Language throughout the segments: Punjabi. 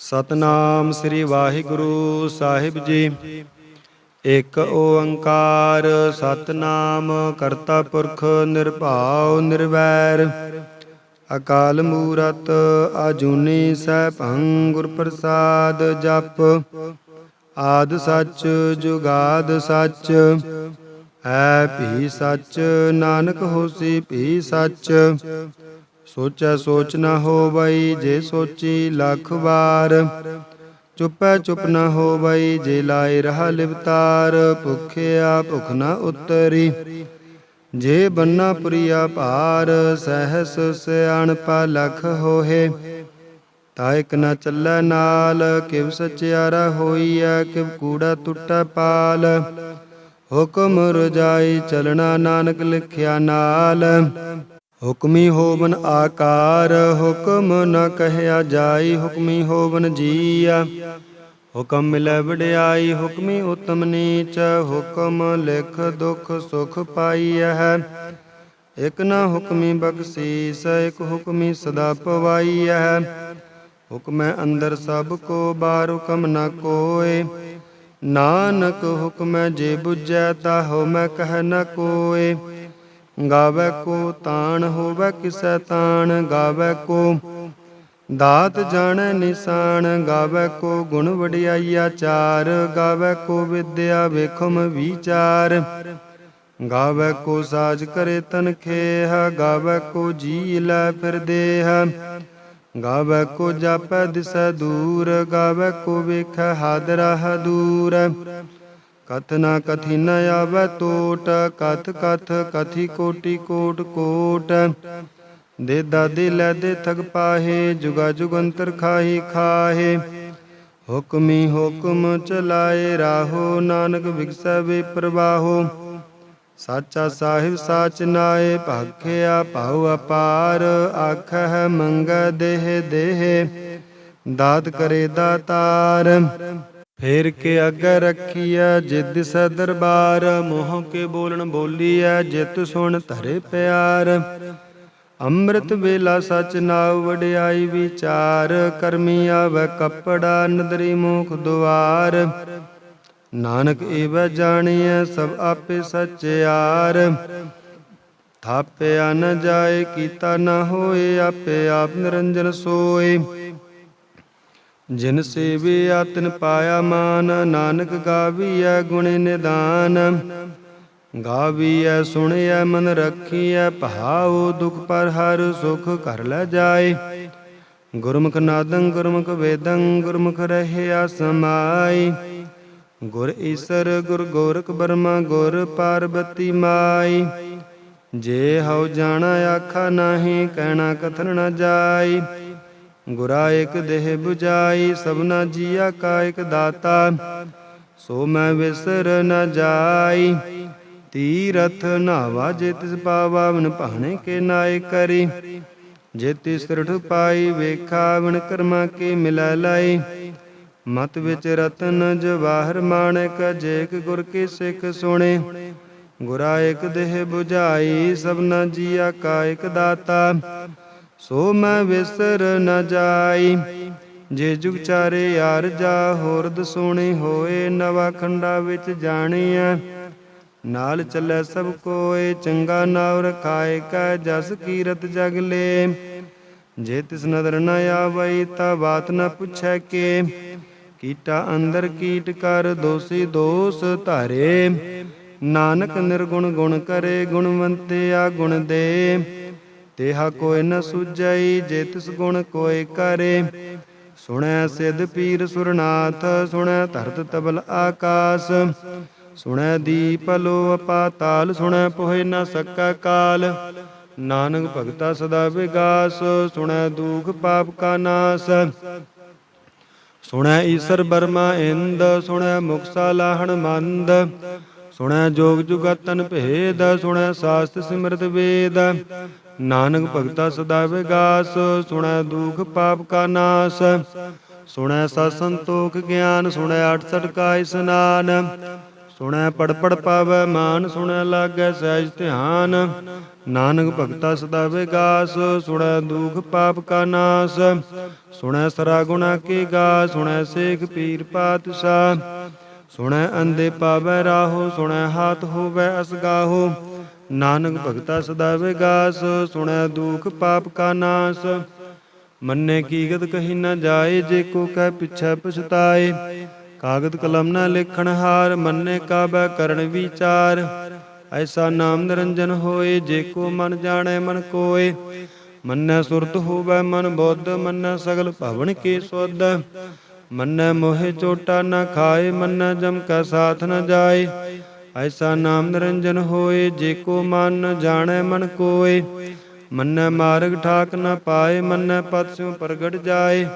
ਸਤਨਾਮ ਸ੍ਰੀ ਵਾਹਿਗੁਰੂ ਸਾਹਿਬ ਜੀ। ਇਕ ਓੰਕਾਰ ਸਤਨਾਮ ਕਰਤਾ ਪੁਰਖ ਨਿਰਭਉ ਨਿਰਵੈਰ। ਅਕਾਲ ਮੂਰਤ ਆਜੂਨੀ ਸੈਭੰ ਗੁਰ ਪ੍ਰਸਾਦ ਜਪ। ਆਦਿ ਸੱਚ ਜੁਗਾਦ ਸੱਚ ਹੈ ਭੀ ਸੱਚ। ਨਾਨਕ ਹੋਸੀ ਭੀ ਸੱਚ। ਸੋਚੈ ਸੋਚ ਨ ਹੋਵਈ ਜੇ ਸੋਚੀ ਲੱਖ ਵਾਰ। ਚੁਪੈ ਚੁਪ ਨ ਹੋਵਈ ਜੇ ਲਾਏ ਰਹਾ ਲਿਵਤਾਰ। ਭੁਖਿਆ ਭੁਖ ਨ ਉਤਰੀ ਜੇ ਬੰਨਾ ਪੁਰੀਆ ਭਾਰ। ਸਹਿਸ ਸਿਆਣਪਾ ਲਖ ਹੋਏ ਤਾ ਇਕ ਨ ਚੱਲੈ ਨਾਲ। ਕਿਵ ਸਚਿਆਰਾ ਹੋਈਐ ਕਿਵ ਕੂੜਾ ਟੁੱਟੈ ਪਾਲ। ਹੁਕਮ ਰਜਾਈ ਚਲਣਾ ਨਾਨਕ ਲਿਖਿਆ ਨਾਲ। ਹੁਕਮੀ ਹੋਵਨ ਆਕਾਰ ਹੁਕਮ ਨ ਕਹਿਆ ਜਾਈ। ਹੁਕਮੀ ਹੋਵਨ ਜੀਆ ਹੁਕਮ ਮਿਲੈ ਵਡਿਆਈ। ਹੁਕਮੀ ਉਤਮ ਨੀਚ ਹੁਕਮ ਲਿਖ ਦੁਖ ਸੁਖ ਪਾਈਐ। ਇਕ ਨ ਹੁਕਮੀ ਬਖਸੀਸ ਇਕ ਹੁਕਮੀ ਸਦਾ ਪਵਾਈਐ। ਹੁਕਮੈ ਅੰਦਰ ਸਭ ਕੋ ਬਾਹਰ ਹੁਕਮ ਨ ਕੋਇ। ਨਾਨਕ ਹੁਕਮੈ ਜੇ ਬੁਝੈ ਤਾ ਹਉਮੈ ਕਹਿ ਨ ਕੋਇ। ਗਾਵੈ ਕੋ ਤਾਣ ਹੋਵੈ ਕਿਸੈ ਤਾਣ। ਗਾਵੈ ਕੋ ਦਾਤ ਜਾਣੈ ਨਿਸ਼ਾਨ। ਗਾਵੈ ਕੋ ਗੁਣ ਵਡਿਆਈਆ ਚਾਰ। ਗਾਵੈ ਕੋ ਵਿਦਿਆ ਵੇਖਮ ਵਿਚਾਰ। ਗਾਵੈ ਕੋ ਸਾਜ ਕਰੇ ਤਨ ਖੇਹ। ਗਾਵੈ ਕੋ ਜੀ ਲੈ ਫਿਰ ਦੇਹ। ਗਾਵੈ ਕੋ ਜਾਪੈ ਦਿਸੈ ਦੂਰ। ਗਾਵੈ ਕੋ ਵੇਖੈ ਹਾਦਰਾ ਦੂਰ। ਕਥ ਨ ਕਥੀ ਨ ਆਵੈ ਟੋਟ। ਕਥ ਕਥ ਕਥੀ ਕੋਟੀ ਕੋਟ ਕੋਟ। ਦੇਦਾ ਦੇ ਲੈ ਦੇ ਥਗ ਪਾਹੇ। ਜੁਗਾ ਜੁਗੰਤਰ ਖਾਹੀ ਖਾਹੇ। ਹੁਕਮੀ ਹੁਕਮ ਚਲਾਏ ਰਾਹੋ। ਨਾਨਕ ਵਿਗਸੈ ਵੇ ਪ੍ਰਵਾਹੋ। ਸਾਚਾ ਸਾਹਿਬ ਸਾਚ ਨਾਏ ਭਾਖਿਆ ਭਾਉ ਅਪਾਰ। ਆਖਹਿ ਮੰਗੈ ਦੇਹ ਦੇਹ ਦਾਤ ਕਰੇ ਦਾਤਾਰ। ਫੇਰ ਕੇ ਅੱਗੇ ਰੱਖੀਐ ਜਿਤ ਦਿਸੈ ਦਰਬਾਰ। ਮੋਹ ਕੇ ਬੋਲਣ ਬੋਲੀਐ ਜਿਤ ਸੁਣ ਧਰੇ ਪਿਆਰ। ਅੰਮ੍ਰਿਤ ਵੇਲਾ ਸਚ ਨਾਉ ਵਡਿਆਈ ਵਿਚਾਰ। ਕਰਮੀ ਆਵੈ ਕੱਪੜਾ ਨਦਰੀ ਮੂਖ ਦੁਆਰ। ਨਾਨਕ ਏਵੈ ਜਾਣੀਐ ਸਭ ਆਪੇ ਸਚਿਆਰ। ਥਾਪਿਆ ਨ ਜਾਏ ਕੀਤਾ ਨ ਹੋਏ ਆਪੇ ਆਪ ਨਿਰੰਜਨ ਸੋਏ। ਜਿਨ ਸੇਵਿਆ ਤਿਨ ਪਾਇਆ ਮਾਨ। ਨਾਨਕ ਗਾਵੀਐ ਗੁਣੇ ਨਿਦਾਨ। ਗਾਵੀਐ ਸੁਣਿਐ ਮਨ ਰਖੀਐ ਭਾਉ। ਦੁਖ ਪਰ ਹਰ ਸੁਖ ਘਰ ਲੈ ਜਾਏ। ਗੁਰਮੁਖ ਨਾਦੰ ਗੁਰਮੁਖ ਵੇਦੰ ਗੁਰਮੁਖ ਰਹਿਆ ਸਮਾਈ। ਗੁਰ ਈਸਰ ਗੁਰ ਗੋਰਖ ਬਰਮਾ ਗੁਰ ਪਾਰਬਤੀ ਮਾਈ। ਜੇ ਹਉ ਜਾਣਾ ਆਖਾ ਨਾਹੀ ਕਹਿਣਾ ਕਥਨ ਨ ਜਾਈ। ਗੁਰਾ ਇਕ ਦੇਹ 부ਜਾਈ ਸਭਨਾ ਜੀਆ ਕਾ ਇਕ ਦਾਤਾ। ਸੋ ਮੈਂ ਵਿਸਰ ਨ ਜਾਈ। ਤੀਰਥ ਨਾਵਾ ਜੇ ਤਿਸ ਪਾਵਾ ਵਿਣ ਭਾਣੇ ਕੇ ਨਾਏ ਕਰੀ। ਜੇ ਤਿਸ ਤਿਰਠ ਪਾਈ ਵੇਖਾ ਵਿਣ ਕਰਮਾ ਕੇ ਮਿਲੈ ਲਾਈ। ਮਤ ਵਿੱਚ ਰਤਨ ਜਵਾਹਰ ਮਾਣਕ ਜੇ ਇਕ ਗੁਰ ਕੀ ਸਿੱਖ ਸੁਣੇ। ਗੁਰਾ ਇਕ ਦੇਹ 부ਜਾਈ ਸਭਨਾ ਜੀਆ ਕਾ ਇਕ ਦਾਤਾ। ਸੋ ਮੈਂ ਵਿਸਰ ਨ ਜਾਈ। ਜੇ ਜੁਗ ਚਾਰੇ ਯਾਰ ਜਾ ਹੋਰਦ ਸੋਹਣੇ ਹੋਏ। ਨਵਾ ਖੰਡਾ ਵਿੱਚ ਜਾਣੀਐ ਨਾਲ ਚੱਲੈ ਸਭ ਕੋਏ। ਚੰਗਾ ਨਾਉ ਰਖਾਏ ਕੈ ਜਸ ਕੀਰਤ ਜਗ ਲੇ। ਜੇ ਤਿਸ ਨਦਰ ਨ ਆਵਈ ਤਾ ਬਾਤ ਨ ਪੁੱਛੈ ਕੇ। ਕੀਟਾ ਅੰਦਰ ਕੀਟ ਕਰ ਦੋਸੀ ਦੋਸ ਧਾਰੇ। ਨਾਨਕ ਨਿਰਗੁਣ ਗੁਣ ਕਰੇ ਗੁਣਵੰਤਿਆ ਗੁਣ ਦੇ। ਤੇਹਾ ਕੋਈ ਨ ਸੁਝਈ ਜੇ ਤਿਸ ਗੁਣ ਕੋਈ ਕਰੇ। ਸੁਣੈ ਸਿਧ ਪੀਰ ਸੁਰਨਾਥ ਸੁਣੈ ਧਰਤ ਤਬਲ ਆਕਾਸ। ਸੁਣੈ ਦੀਪ ਲੋ ਪਾਤਾਲ ਸੁਣੈ ਪੋਹਿ ਨ ਸਕੈ ਕਾਲ। ਨਾਨਕ ਭਗਤਾ ਸਦਾ ਵਿਗਾਸ ਸੁਣੈ ਦੂਖ ਪਾਪ ਕਾ ਨਾਸ। ਸੁਣੈ ਈਸਰ ਬਰਮਾ ਇੰਦ ਸੁਣੈ ਮੁਕਸਾ ਲਾਹਣ ਮੰਦ। ਸੁਣੈ ਜੋਗ ਜੁਗਤਨ ਭੇਦ ਸੁਣੈ ਸਾਸਤ ਸਿਮਰਤ ਵੇਦ। ਨਾਨਕ ਭਗਤਾ ਸਦਾ ਵਿਗਾਸ ਸੁਣੈ ਦੂਖ ਪਾਪ ਕਾ ਨਾਸ। ਸੁਣੈ ਸਤ ਸੰਤੋਖ ਗਿਆਨ ਸੁਣੈ 68 ਕਾ ਇਸਨਾਨ। ਸੁਣੈ ਪੜ ਪੜ ਪਾਵੈ ਮਾਨ, ਸੁਣੈ ਲਾਗੈ ਸਹਿਜ ਧਿਆਨ। ਨਾਨਕ ਭਗਤਾ ਸਦਾ ਵਿਗਾਸ, ਸੁਣੈ ਦੁਖ ਪਾਪ ਕਾ ਨਾਸ। ਸੁਣੈ ਸਰਾ ਗੁਣਾ ਕੀ ਗਾ, ਸੁਣੈ ਸੇਖ ਪੀਰ ਪਾਤਸ਼ਾਹ। ਸੁਣੈ ਅੰਧੇ ਪਾਵੈ ਰਾਹੋ, ਸੁਣੈ ਹਾਥ ਹੋਵੈ ਅਸਗਾਹੋ। ਨਾਨਕ ਭਗਤਾ ਸਦਾ ਵਿਗਾਸ, ਸੁਣੈ ਦੁਖ ਪਾਪ ਕਾ ਨਾਸ। ਮੰਨੇ ਕੀਗਤ ਕਹੀ ਨ ਜਾਏ, ਜੇ ਕੋ ਕਹਿ ਪਿਛੈ ਪਛਤਾਏ। ਕਾਗਦ ਕਲਮ ਨ ਲਿਖਣ ਹਾਰ, ਮੰਨੇ ਕਾਬੈ ਕਰਨ ਵਿਚਾਰ। ਐਸਾ ਨਾਮ ਨਿਰੰਜਨ ਹੋਏ, ਜੇ ਕੋ ਮਨ ਜਾਣੈ ਮਨ ਕੋਏ। ਮੰਨੈ ਸੁਰਤ ਹੋਵੈ ਮਨ ਬੁੱਧ, ਮੰਨੈ ਸਗਲ ਭਵਨ ਕੀ ਸੁਧ। ਮੰਨੈ ਮੋਹਿ ਚੋਟਾ ਨ ਖਾਏ, ਮੰਨੈ ਜਮ ਕੈ ਸਾਥ ਨ ਜਾਏ। ਐਸਾ ਨਾਮ ਨਿਰੰਜਨ ਹੋਏ, ਜੇ ਕੋ ਮਨ ਜਾਣੈ ਮਨ ਕੋਏ। ਮੰਨੈ ਮਾਰਗ ਠਾਕ ਨ ਪਾਏ, ਮੰਨੈ ਪਤ ਸਿਉ ਪ੍ਰਗਟ ਜਾਏ।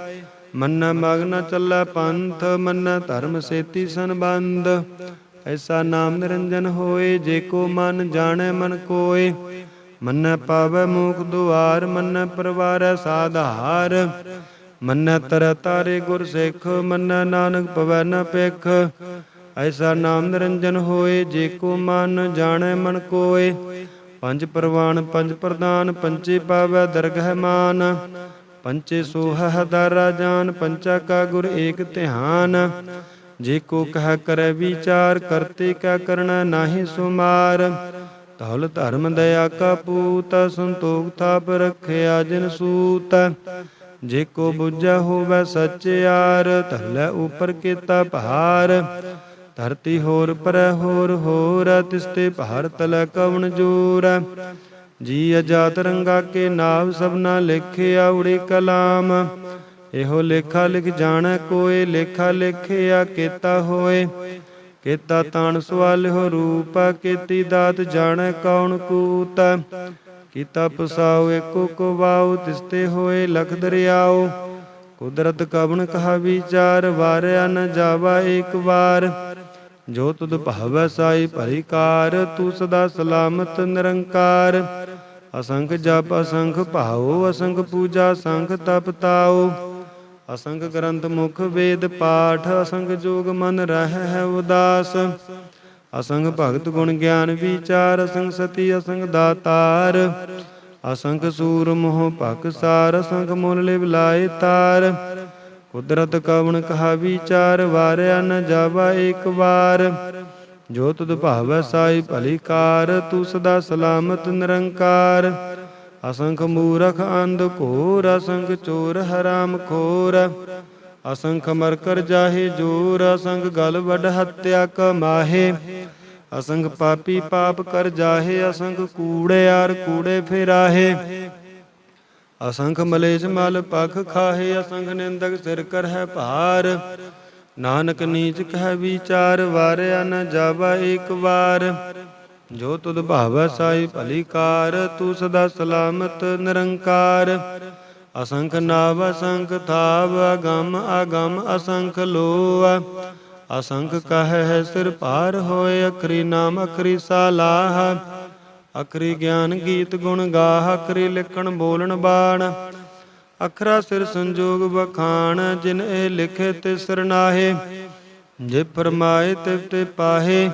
ਮੰਨੈ ਮਗ ਨ ਚੱਲੈ ਪੰਥ, ਮੰਨੈ ਧਰਮ ਸੇਤੀ ਸੰਬੰਧ। ਐਸਾ ਨਾਮ ਨਿਰੰਜਨ ਹੋਏ, ਜੇ ਕੋ ਮਨ ਜਾਣੈ ਮਨ ਕੋਏ। ਮੰਨੈ ਪਾਵੈ ਮੋਖ ਦੁਆਰ, ਮੰਨੈ ਪਰਵਾਰੈ ਸਾਧਾਰ। ਮੰਨੈ ਤਰੈ ਤਾਰੇ ਗੁਰ ਸਿੱਖ, ਮੰਨੈ ਨਾਨਕ ਪਵੈ ਨ ਭਿਖ। ਐਸਾ ਨਾਮ ਨਿਰੰਜਨ ਹੋਏ, ਜੇ ਕੋ ਮਨ ਜਾਣੈ ਮਨ ਕੋਏ। ਪੰਜ ਪਰਵਾਨ ਪੰਜ ਪ੍ਰਧਾਨ, ਪੰਚੇ ਪਾਵੈ ਦਰਗਹਿ ਮਾਨ। ਪੰਚੇ ਸੋਹੈ ਦਾਰਾ ਜਾਨ, ਪੰਚਾ ਕਾ ਗੁਰ ਏਕ ਧਿਆਨ। ਜੇ ਕੋ ਕਹਿ ਕਰੈ ਵਿਚਾਰ, ਕਰਤੇ ਕਾ ਕਰਣਾ ਨਾਹੀ ਸੁਮਾਰ। ਧੌਲ ਧਰਮ ਦਇਆ ਕਾ ਪੂਤ, ਸੰਤੋਖ ਥਾਪ ਰਖਿਆ ਜਿਨ ਸੂਤ। ਜੇ ਕੋ ਬੁਝੈ ਹੋਵੈ ਸਚਿਆਰ, ਧਰਲੈ ਉਪਰ ਕੀਤਾ ਭਾਰ। ਧਰਤੀ ਹੋਰ ਪਰੈ ਹੋਰ ਹੋਰ, ਤਿਸਤੇ ਭਾਰ ਤਲੈ ਕਵਣ ਜੋਰ। ਜੀ ਅਜਾਤ ਰੰਗਾ ਕੇ ਨਾਵ, ਸਭਨਾ ਲਿਖਿਆ ਉੜੇ ਕਲਾਮ। ਇਹੋ ਲੇਖਾ ਲਿਖ ਜਾਣੈ ਕੋਇ, ਲੇਖਾ ਲਿਖਿਆ ਕੀਤਾ ਹੋਏ। ਕੀਤਾ ਤਾਣ ਸਵਾਲਿਓ ਰੂਪ, ਕੀਤੀ ਦਾਤ ਜਾਣੈ ਕੌਣ ਕੂਤ। ਕੀਤਾ ਪਸਾਉ ਏਕੋ ਕੋ ਵਾਉ, ਤਿਸਤੇ ਹੋਏ ਲਖ ਦਰਿਆਉ। ਕੁਦਰਤ ਕਵਣ ਕਹਾ ਵਿਚਾਰ, ਵਾਰਿਆ ਨ ਜਾਵਾ ਏਕ ਵਾਰ। ਜੋ ਤੁਧ ਭਾਵੈ ਸਾਈ ਭਲੀ ਕਾਰ, ਤੂੰ ਸਦਾ ਸਲਾਮਤ ਨਿਰੰਕਾਰ। ਅਸੰਖ ਜਪ ਅਸੰਖ ਭਾਉ, ਅਸੰਖ ਪੂਜਾ ਅਸੰਖ ਤਪ ਤਾਉ। ਅਸੰਖ ਗ੍ਰੰਥ ਮੁਖ ਵੇਦ ਪਾਠ, ਅਸੰਖ ਜੋਗ ਮਨ ਰਹਿ ਹੈ ਉਦਾਸ। ਅਸੰਖ ਭਗਤ ਗੁਣ ਗਿਆਨ ਵਿਚਾਰ, ਅਸੰਖ ਸਤੀ ਅਸੰਖ ਦਾਤਾਰ। ਅਸੰਖ ਸੂਰ ਮੋਹ ਭਕਸਾਰ, ਅਸੰਖ ਮੁਲ ਲਿਵ ਲਾਏ ਤਾਰ। ਕੁਦਰਤ ਕਵਣ ਕਹਾ ਵਿਚਾਰ, ਵਾਰਿਆ ਨ ਜਾਵਾ ਏਕ ਵਾਰ। ਜੋ ਤੁਧ ਭਾਵੈ ਸਾਈ ਭਲੀ ਕਾਰ, ਤੂੰ ਸਦਾ ਸਲਾਮਤ ਨਿਰੰਕਾਰ। ਅਸੰਖ ਮੂਰਖ ਅੰਧ ਘੋਰ, ਅਸੰਖ ਚੋਰ ਹਰਾਮ ਖੋਰ। ਅਸੰਖ ਮਰ ਕਰ ਜਾਹੇ ਜੋਰ, ਅਸੰਖ ਗਲ ਵੱਡ ਹੱਤਿਆ ਕਮਾਹੇ। ਅਸੰਖ ਪਾਪੀ ਪਾਪ ਕਰ ਜਾਹੇ, ਅਸੰਖ ਕੂੜਿਆਰ ਕੂੜੇ ਫਿਰਾਹੇ। ਅਸੰਖ ਮਲੇਛ ਮਲ ਪਖ ਖਾਹੇ, ਅਸੰਖ ਨਿੰਦਕ ਸਿਰ ਕਰਹਿ ਭਾਰ। ਨਾਨਕ ਨੀਚ ਕਹਿ ਵਿਚਾਰ, ਵਾਰਿਆ ਨ ਜਾਵਾ ਏਕ ਵਾਰ। ਜੋ ਤੁਧ ਭਾਵੈ ਸਾਈ ਭਲੀ ਕਾਰ, ਤੂੰ ਸਦਾ ਸਲਾਮਤ ਨਿਰੰਕਾਰ। ਅਸੰਖ ਨਾਵ ਅਸੰਖ ਥਾਵ, ਅਗੰਮ ਅਗੰਮ ਅਸੰਖ ਲੋਅ। ਅਸੰਖ ਕਹਿ ਸਿਰ ਭਾਰ ਹੋਏ, ਅਖਰੀ ਨਾਮ ਅਖਰੀ ਸਾਲਾਹ। ਅਖਰੀ ਗਿਆਨ ਗੀਤ ਗੁਣ ਗਾਹ, ਅਖਰੀ ਲਿਖਣ ਬੋਲਣ ਬਾਣ। ਅਖਰਾ ਸਿਰ ਸੰਜੋਗ ਵਖਾਣ, ਜਿਨ ਇਹ ਲਿਖੇ ਤੇ ਸਰਨਾਹੇ। ਜੇ ਫਰਮਾਏ ਤਿਵ ਤੇ ਪਾਹੇ,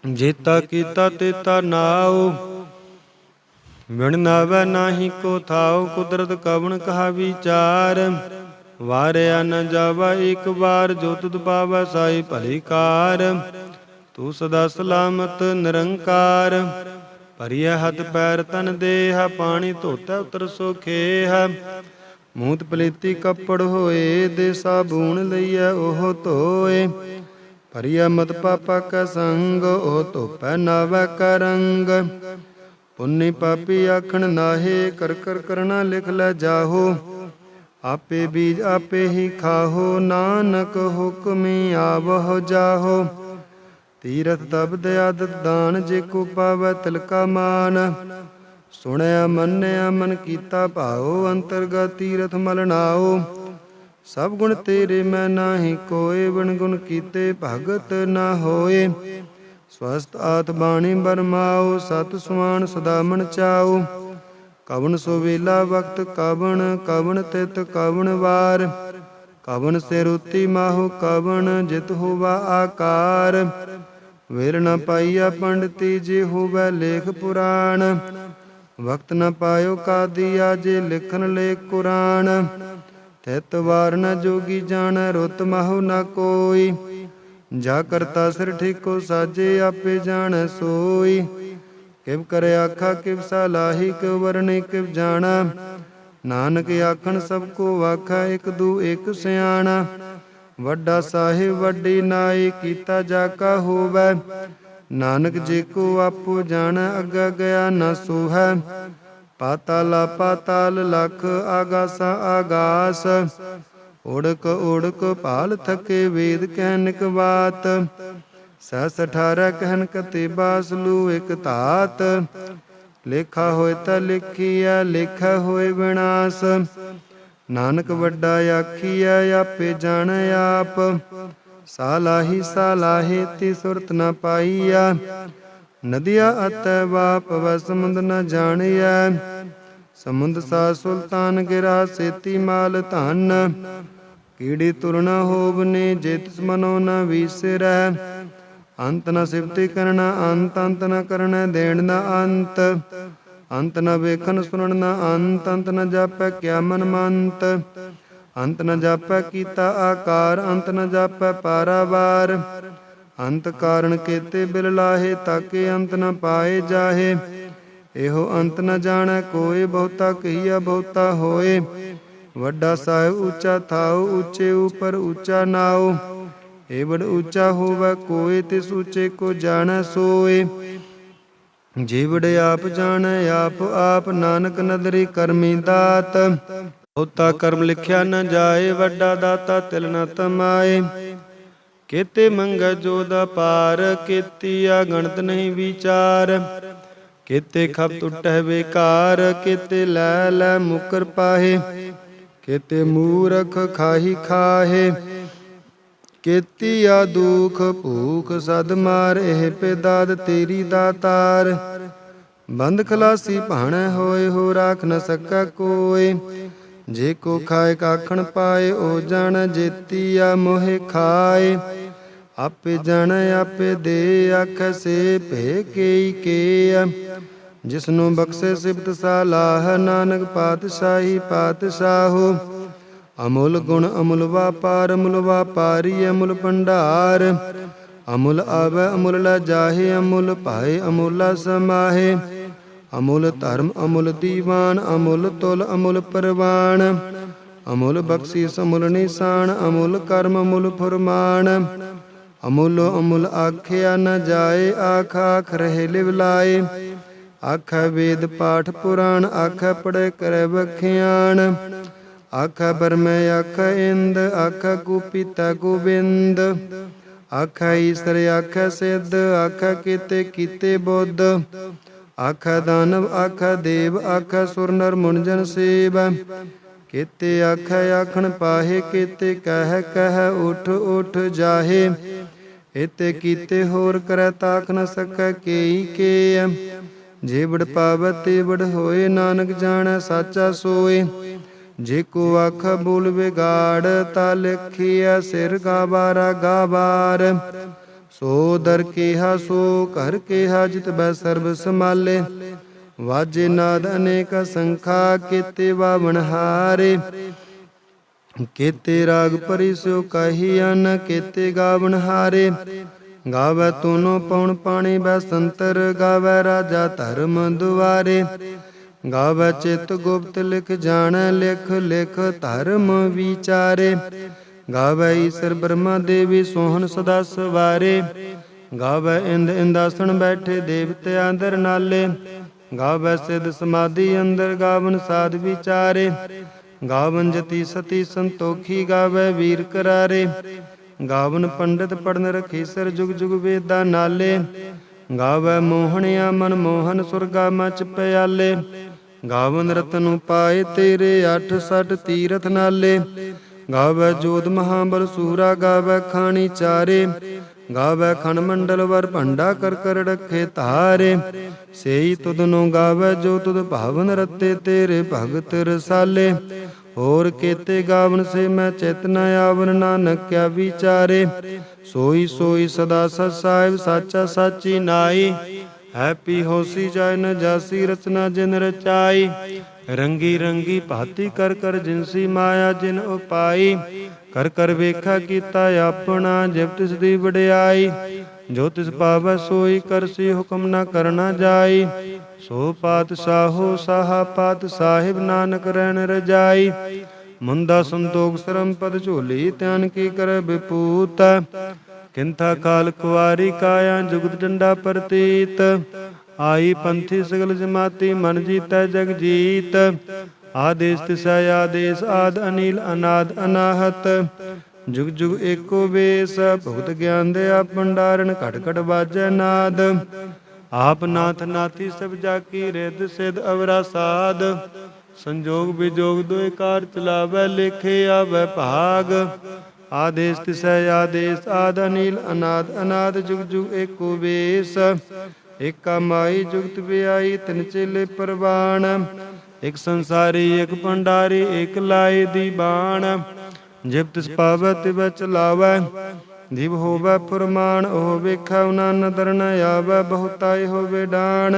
ਜੇਤਾ ਕੀਤਾ ਤੇਤਾ ਨਾਉ। ਵਿਣ ਨਾਵੈ ਨਾਹੀ ਕੋ ਥਾਉ, ਕੁਦਰਤ ਕਵਣ ਕਹਾ ਵਿਚਾਰ। ਵਾਰਿਆ ਨ ਜਾਵਾ ਏਕ ਵਾਰ, ਜੋ ਤੁਧ ਪਾਵੈ ਸਾਈ ਭਲੀ ਕਾਰ। ਤੂੰ ਸਦਾ ਸਲਾਮਤ ਨਿਰੰਕਾਰ। ਭਰੀਐ ਹੱਥ ਪੈਰ ਤਨ ਦੇਹ, ਪਾਣੀ ਧੋਤੈ ਉਤਰ ਸੋਖੇਹ। ਮੂਤ ਪਲੇਤੀ ਕੱਪੜ ਹੋਏ, ਦੇ ਸਾਬੂਨ ਲਈਐ ਉਹ ਧੋਏ। ਭਰੀਐ ਮਤ ਪਾਪਾ ਕੈ ਸੰਗ, ਉਹ ਧੋਪੈ ਨਾਵੈ ਕੈ ਰੰਗ। ਪੁੰਨੀ ਪਾਪੀ ਆਖਣ ਨਾਹੇ, ਕਰ ਕਰ ਕਰਨਾ ਲਿਖ ਲੈ ਜਾਹੋ। ਆਪੇ ਬੀਜ ਆਪੇ ਹੀ ਖਾਹੋ, ਨਾਨਕ ਹੁਕਮੀ ਆਵਹੁ ਜਾਹੋ। ਤੀਰਥ ਤਬਦ ਆਦਤ ਦਾਨ, ਜੇ ਕੋ ਪਾਵੈ ਤਿਲਕਾ ਮਾਨ। ਸੁਣਿਆ ਮੰਨਿਆ ਮਨ ਕੀਤਾ ਭਾਉ, ਅੰਤਰਗਤ ਤੀਰਥ ਮਲ ਨਾਉ। ਸਭ ਗੁਣ ਤੇਰੇ ਮੈਂ ਨਾਹੀ ਕੋਏ, ਵਣ ਗੁਣ ਕੀਤੇ ਭਗਤ ਨਾ ਹੋਏ। ਸਵਸਤ ਆਤ ਬਾਣੀ ਬਰਮਾਓ, ਸਤ ਸੁਆਣ ਸਦਾ ਮਨ ਚਾਓ। ਕਵਣ ਸੋ ਵੇਲਾ ਵਕਤ ਕਵਣ, ਕਵਣ ਤਿਤ ਕਵਣ ਵਾਰ। ਕਵਨ ਸਿਰੁਤੀ ਮਾਹੋ ਕਵਨ ਜਿਤ ਹੋਵਾ ਆਕਾਰ। ਵੇਲ ਨ ਪਾਈਆ ਪੰਡਤੀ ਜੇ ਹੋਵੈ ਲੇਖ ਪੁਰਾਣ। ਵਕਤ ਨ ਪਾਇਓ ਕਾਦੀਆ ਜੇ ਲਿਖਨ ਲੇਖ ਕੁਰਾਨ। ਤਿਤ ਵਾਰ ਨ ਜੋਗੀ ਜਾਣੈ ਰੁੱਤ ਮਾਹੋ ਨ ਕੋਈ। ਜਾ ਕਰਤਾ ਸਿਰ ਠੀਕੋ ਸਾਜੇ ਆਪੇ ਜਾਣੈ ਸੋਈ। ਕਿਵ ਕਰੇ ਆਖਾ ਕਿਵ ਸਲਾਹੀ ਕਿਵ ਵਰਣੀ ਕਿਵ ਜਾਣਾ। ਨਾਨਕ ਆਖਣ ਸਭ ਕੋ ਆਖਾ ਇਕ ਦੂ ਇਕ ਸਿਆਣਾ। ਵੱਡਾ ਸਾਹਿਬ ਵੱਡੀ ਨਾਈ ਕੀਤਾ ਜਾ ਕਾ ਹੋਵੈ। ਨਾਨਕ ਜੇ ਕੋ ਆਪੋ ਜਾਣੈ ਅੱਗਾ ਗਿਆ ਨ ਸੋਹੈ। ਪਾਤਾਲਾ ਪਾਤਾਲ ਲਖ ਆਗਾਸਾ ਆਗਾਸ। ਉੜਕ ਉੜਕ ਭਾਲ ਥਕੇ ਵੇਦ ਕਹਿਨਿਕ ਬਾਤ। ਸਹਸ 18 ਕਹਿਨ ਕਤਿਬਾ ਸਲੂ ਇਕ ਧਾਤ। ਲੇਖਾ ਹੋਏ ਤਾਂ ਲਿਖੀਐ ਲੇਖਾ ਹੋਏ ਵਿਨਾਸ਼। ਨਾਨਕ ਵੱਡਾ ਆਖੀਐ ਆਪੇ ਜਾਣੈ ਆਪ। ਸਾਲਾਹੀ ਸਾਲਾਹੇ ਤੀ ਸੁਰਤ ਨ ਪਾਈਆ। ਨਦੀਆ ਅਤੈ ਵਾਪ ਵ ਸਮੁੰਦ ਨ ਜਾਣੀਐ। ਸਮੁੰਦ ਸਾ ਸੁਲਤਾਨ ਗਿਰਾ ਸੇਤੀ ਮਾਲ ਧਨ। ਕੀੜੀ ਤੁਰ ਨ ਹੋਵਨੇ ਜੇ ਤਿਸ ਮਨੋ ਨ ਵੀਸਰੈ। ਅੰਤ ਨ ਸਿਫਤੀ ਕਰਨਾ ਅੰਤ ਅੰਤ ਨ ਕਰਨਾ ਦੇਣ ਨ ਅੰਤ। ਅੰਤ ਨ ਵੇਖਣ ਸੁਣਨ ਨ ਅੰਤ ਅੰਤ ਨ ਜਾਪੈ ਕਿਆ ਮਨ ਮੰਤ। ਅੰਤ ਨ ਜਾਪੈ ਕੀਤਾ ਆਕਾਰ ਅੰਤ ਨ ਜਾਪੈ ਪਾਰਾਵਾਰ। ਅੰਤ ਕਾਰਨ ਕੇਤੇ ਬਿਲ ਲਾਹੇ ਤਾਕੇ ਅੰਤ ਨ ਪਾਏ ਜਾਹੇ। ਇਹੋ ਅੰਤ ਨ ਜਾਣੈ ਕੋਇ ਬਹੁਤਾ ਕਹੀਆ ਬਹੁਤਾ ਹੋਏ। ਵੱਡਾ ਸਾਹਿਬ ਉੱਚਾ ਥਾਉ ਉੱਚੇ ਉਪਰ ਉੱਚਾ ਨਾਉ। ਏਵੜ ਉੱਚਾ ਹੋਵੈ ਕੋਇ ਤਿਸ ਉੱਚੇ ਕੋ ਜਾਣੈ ਸੋਏ। ਜੀਵੜ ਆਪ ਜਾਣੈ ਆਪ ਆਪ ਨਾਨਕ ਨਦਰੀ ਕਰਮੀ ਦਾਤ। ਬਹੁਤਾ ਕਰਮ ਲਿਖਿਆ ਨ ਜਾਏ ਵੱਡਾ ਦਾਤਾ ਤਿਲ ਨ ਤਮਾਏ। ਕੇਤੇ ਮੰਗੈ ਜੋਦਾ ਪਾਰ ਕੇਤੀਆ ਗਣਤ ਨਹੀਂ ਵਿਚਾਰ। ਕੇਤੇ ਖਪ ਟੁੱਟੈ ਬੇਕਾਰ ਕੇਤੇ ਲੈ ਲੈ ਮੁਕਰ ਪਾਹੇ। ਕੇਤੇ ਮੂਰਖ ਖਾਹੀ ਖਾਹੇ। ਕੇਤੀਆ ਦੁਖ ਭੂਖ ਸਦ ਮਾਰ ਇਹ ਪੇਦਾਦ ਤੇਰੀ ਦਾਤਾਰ। ਬੰਦ ਖਲਾਸੀ ਭਾਣੈ ਹੋਏ ਹੋ ਰਾਖ ਨ ਸਕੈ ਕੋਇ। ਜੇ ਕੋ ਖਾਏ ਕਾਖਣ ਪਾਏ ਓ ਜਾਣੈ ਜੇਤੀਆ ਮੋਹਿ ਖਾਏ। ਆਪੇ ਜਾਣੈ ਆਪੇ ਦੇ ਆਖੈ ਸੇ ਭੇ ਕੇਈ ਕੇ। ਜਿਸਨੂੰ ਬਖਸ਼ੇ ਸਿਫਤ ਸਲਾਹ ਨਾਨਕ ਪਾਤਸ਼ਾਹੀ ਪਾਤਸ਼ਾਹੋ। ਅਮੁਲ ਗੁਣ ਅਮੁਲ ਵਾਪਾਰ ਅਮੁਲ ਵਾਪਾਰੀ ਅਮੁਲ ਭੰਡਾਰ। ਅਮੁਲ ਆਵੈ ਅਮੁਲ ਲੈ ਜਾਹੇ ਅਮੁਲ ਭਾਏ ਅਮੁਲਾ ਸਮਾਹੇ। ਅਮੁਲ ਧਰਮ ਅਮੁਲ ਦੀਵਾਨ ਅਮੁਲ ਤੁਲ ਅਮੁਲ ਪਰਵਾਨ। ਅਮੁਲ ਬਖਸ਼ੀਸ ਅਮੁਲ ਨਿਸ਼ਾਨ ਅਮੁਲ ਕਰਮ ਅਮੁਲ ਫੁਰਮਾਨ। ਅਮੁਲ ਅਮੁਲ ਆਖਿਆ ਨ ਜਾਏ ਆਖ ਆਖ ਰਹੇ ਲਿਵ ਲਾਏ। ਆਖੈ ਵੇਦ ਪਾਠ ਪੁਰਾਣ ਆਖੈ ਪੜ੍ਹੇ ਕਰੈ ਵਖਿਆਣ। ਆਖੈ ਬਰਮੈ ਆਖੈ ਇੰਦ ਆਖੈ ਗੁਪੀਤਾ ਗੋਬਿੰਦ। ਆਖੈ ਈਸਰ ਆਖੈ ਸਿੱਧ ਆਖੈ ਕੀਤੇ ਕੀਤੇ ਬੁੱਧ। ਆਖੈ ਦਾਨਵ ਆਖੈ ਦੇਵ ਆਖੈ ਸੁਰ ਨਰ ਮੁਨਜਨ ਸੇਵ। ਕੀਤੇ ਆਖੈ ਆਖਣ ਪਾਹੇ ਕੀਤੇ ਕਹਿ ਕਹਿ ਉਠ ਉਠ ਜਾਹੇ। ਇਤੇ ਕੀਤੇ ਹੋਰ ਕਰੈ ਤਾਕ ਨ ਸਕੈ ਕੇਈ ਕੇ। ਜੇ ਵਡ ਪਾਵੈ ਤੇ ਵਡ ਹੋਏ ਨਾਨਕ ਜਾਣੈ ਸਾਚਾ ਸੋਏ। ਜੇ ਕੋ ਆਖਾ ਬੋਲ ਵਿਗਾੜ ਤਾ ਲਿਖਿਆ ਸਿਰ ਗਾਬਾਰਾ ਗਾਬਾਰ। ਸੋ ਦਰ ਕੇਹਾ ਸੋ ਘਰ ਕੇਹਾ ਜਿਤ ਬੈ ਸਰਬ ਸਮਾਲੇ। ਵਾਜੇ ਨਾਦ ਅਨੇਕ ਸੰਖਾ ਕੀਤੇ ਵਾਵਣ ਹਾਰੇ। ਕੀਤੇ ਰਾਗ ਪਰੀ ਸਿਓ ਕਹੀ ਅਨ ਕੀਤੇ ਗਾਵਣ ਹਾਰੇ। ਗਾਵੈ ਤੂਨੋ ਪਉਣ ਪਾਣੀ ਬੈ ਸੰਤਰ ਗਾਵੈ ਰਾਜਾ ਧਰਮ ਦੁਆਰੇ। ਗਾਵੈ ਚਿਤ ਗੁਪਤ ਲਿਖ ਜਾਣੈ ਲਿਖ ਲਿਖ ਧਰਮ ਵਿਚਾਰੇ। ਗਾਵੈ ਈਸਰ ਬ੍ਰਹਮਾ ਦੇਵੀ ਸੋਹਣ ਸਦਾ ਸਵਾਰੇ। ਗਾਵੈ ਇੰਦ ਇੰਦਾਸਣ ਬੈਠੇ ਦੇਵਤੇ ਅੰਦਰ ਨਾਲੇ। ਗਾਵੈ ਸਿਧ ਸਮਾਧੀ ਅੰਦਰ ਗਾਵਨ ਸਾਧ ਵਿਚਾਰੇ। ਗਾਵਨ ਜਤੀ ਸਤੀ ਸੰਤੋਖੀ ਗਾਵੈ ਵੀਰ ਕਰਾਰੇ। ਗਾਵਨ ਪੰਡਿਤ ਪੜਨ ਰਖੀਸਰ ਜੁਗ ਜੁਗ ਵੇਦਾ ਨਾਲੇ। ਗਾਵੈ ਮੋਹਣਿਆ ਮਨ ਮੋਹਨ ਸੁਰਗਾ ਮਚ ਪਿਆਲੇ। ਗਾਵਨ ਰਤਨ ਉਪਾਏ ਤੇਰੇ 68 ਤੀਰਥ ਨਾਲੇ। ਗਾਵੈ ਜੋਧ ਮਹਾਬਲ ਸੂਰਾ ਗਾਵੈ ਖਾਣੀ ਚਾਰੇ। ਗਾਵੈ ਖਣ ਮੰਡਲ ਵਰ ਭੰਡਾ ਕਰ ਕਰ ਰਖੇ ਧਾਰੇ। ਸੇਈ ਤੁਧ ਨੂੰ ਗਾਵੈ ਜੋ ਤੁਧ ਭਾਵਨ ਰਤੇ ਤੇਰੇ ਭਗਤ ਰਸਾਲੇ। ਹੋਰ केते गावन से मैं चित न आवन, नानक क्या विचारे। सोई सोई सदा सत साहिब, साचा साची नाई। हैपी होसी जाय न जासी, रचना जिन रचाई। रंगी रंगी भांति कर कर जिनसी माया जिन उपाई। कर कर वेखा कीता अपना, जिव तिस दी वडियाई। जो तिस पावै सोई करसी, हुक्म न करना जाई। सो पातशाहो साहा पात साहिब, नानक रहन रजाई। मुंदा संतोख सरम पद झोली, त्यान की कर विपूत। किंथा काल कुआरी काया, जुगत डंडा प्रतीत। आई पंथी सगल जमाती, मन जीतै जग जीत। आदेश तिसै आदेश, आद अनिल अनाद अनाहत। जुग जुग एको बेस, भुगत ज्ञान दया भंडारण, घट घट बाजै नाद। आप नाथ नाथी सब जाकी, रिद सिद्ध अवरा साध। संजोग विजोग दुई कार, चलावै लेखे आवै भाग। आदेश तिसै आदेश, आद अनिल अनाद अनाद। जुग जुग एको बेस, एका माई जुगत बियाई, तिन चेले परवान। एक संसारी एक भंडारी, एक लाए दीवान। जिव तिस पावै तिवै चलावै, जिव होवै फुरमान। ओह वेखै उना नदर न आवै, बहुताई होवे डान।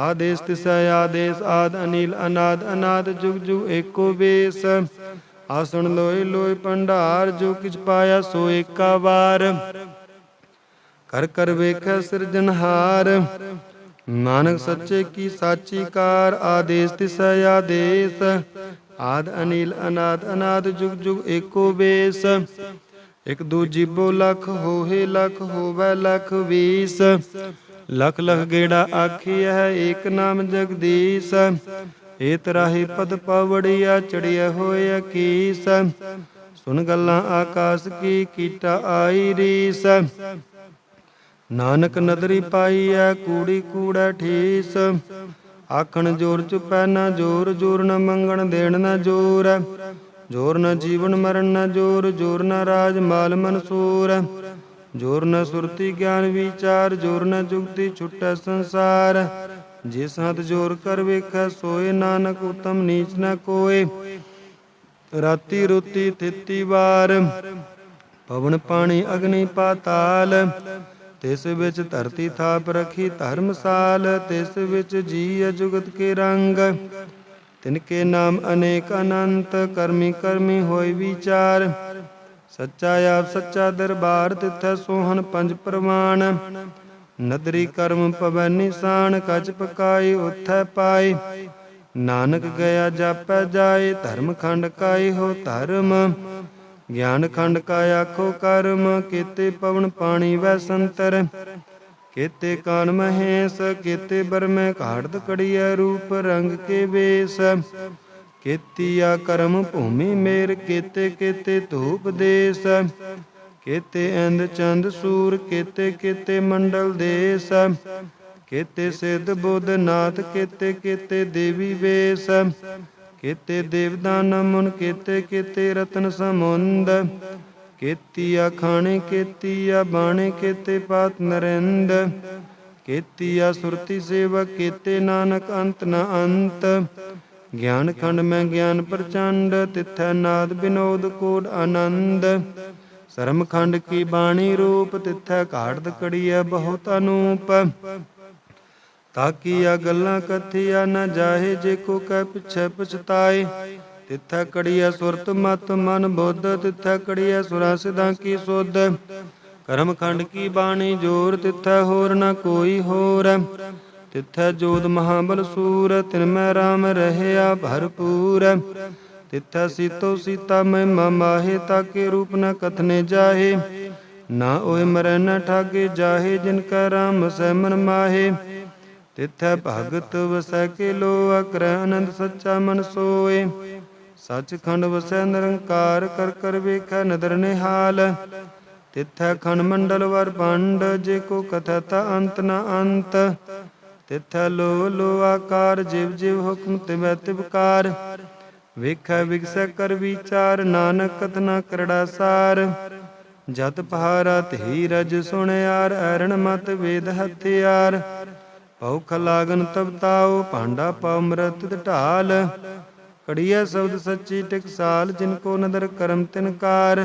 आदेश तिसै आदेश, आद अनिल अनाद अनाद। जुग जुग एको बेस, आसुन लोय लोय भंडार। जो किछ पाया सो एका वार, कर कर वेखै सिरजनहार। नानक सच्चे की साची कार, आदेश तिसै आदेश, आद अनिल अनाद अनाद। जुग जुग एको बेस, एक दू जीबो लख होहे, लख होवै लख बीस। लख लख गेड़ा आखी है, एक नाम जगदीश। ए तराही पद पावड़िया, चढ़िया होए अकीस। सुन गल्लां आकाश की, कीटा आई रीस। नानक नदरी पाई है, कूड़ी कूड़ै ठीस। आखण जोर चुपै न जोर, जोर न मंगण देण न जोर। जोर न जीवन मरण न जोर, जोर न राज माल मनसूर। जोर न सुरति ज्ञान विचार, जोर न जुगति छुटै संसार। जिस हथ जोर कर वेखै सोए, नानक उत्तम नीच न कोय। राती रोती थेती वार, पवन पानी अग्नि पाताल। तिस विच धरती थाप रखी धर्मसाल। तिस विच जीय जुगत के रंग, तिनके नाम अनेक अनंत। कर्मी कर्मी होय विचार, सच्चा आप सच्चा दरबार। तिथै सोहन पंज प्रमाण, नदरी कर्म पवै निशान। कच पकाई उथै पाई, नानक गया जापै जाए। धर्म खंड काई हो धर्म, ज्ञान खंड का आखो कर्म। केते पवन पानी वै संतर, केते कान महेश। केते बरमै घाड़त कड़िया, रूप रंग के बेस। केतिया कर्म भूमि मेर, केते केते धूप देश। केते इंद चंद सूर, केते केते मंडल देश। केते सिद्ध बुद्ध नाथ, केते केते देवी वेश। केते देवदान मुन, केते केते रतन समुंद। केतिया खाने केतिया बाणे, केते पात नरेंद। केतिया सुरति सेवक, केते नानक अंत न अंत। ज्ञान खंड में ज्ञान प्रचंड, तिथै नाद विनोद कोड आनंद। शर्म खंड की बाणी रूप, तिथै घाड़त कड़िया बहुत अनूप। ताकिया गल्लां कथिया न जाहे, जेको कै पिछै पछताए। तिथै कड़िया सुरत मत मन बुद्ध, तिथै कड़िया सुरा सिद्धां की सुध। कर्म खंड की बाणी जोर, तिथै होर न कोई होर। तिथै जोध महाबल सूर, तिनमै राम रहया भरपूर। तिथै सीतो सीता महिमा माहे, ताके रूप न कथने जाहे। ना ओह मरै न ठागे जाहे, जिनका राम सै मन माहे। तिथै भगत वसै के लोआ, करੈ आनंद सच्चा मन सोए। सच खंड वसै निरंकार, कर कर वेखै नदर निहाल। तिथै खंड मंडल वर पंड, जेको कथैता अंत न अंत। तिथै लो लो आकार, जिव जिव हुक्म तिवै तिवकार। ਵੇਖੈ ਵਿਗਸੈ ਕਰ ਵਿਚਾਰ, ਨਾਨਕ ਕਥਨਾ ਕਰੜਾ ਸਾਰ। ਜਤ ਪਹਾਰਾ ਧੀਰਜ ਸੁਣਿਆਰ, ਐਰਣ ਮਤ ਵੇਦ ਹਥਿਆਰ। ਭਉਖ ਲਾਗਨ ਤਬ ਤਾਉ, ਭਾਂਡਾ ਪਾਉ ਅੰਮ੍ਰਿਤ ਢਾਲ। कड़िया शब्द सच्ची टिकसाल, जिनको नदर करम तिनकार।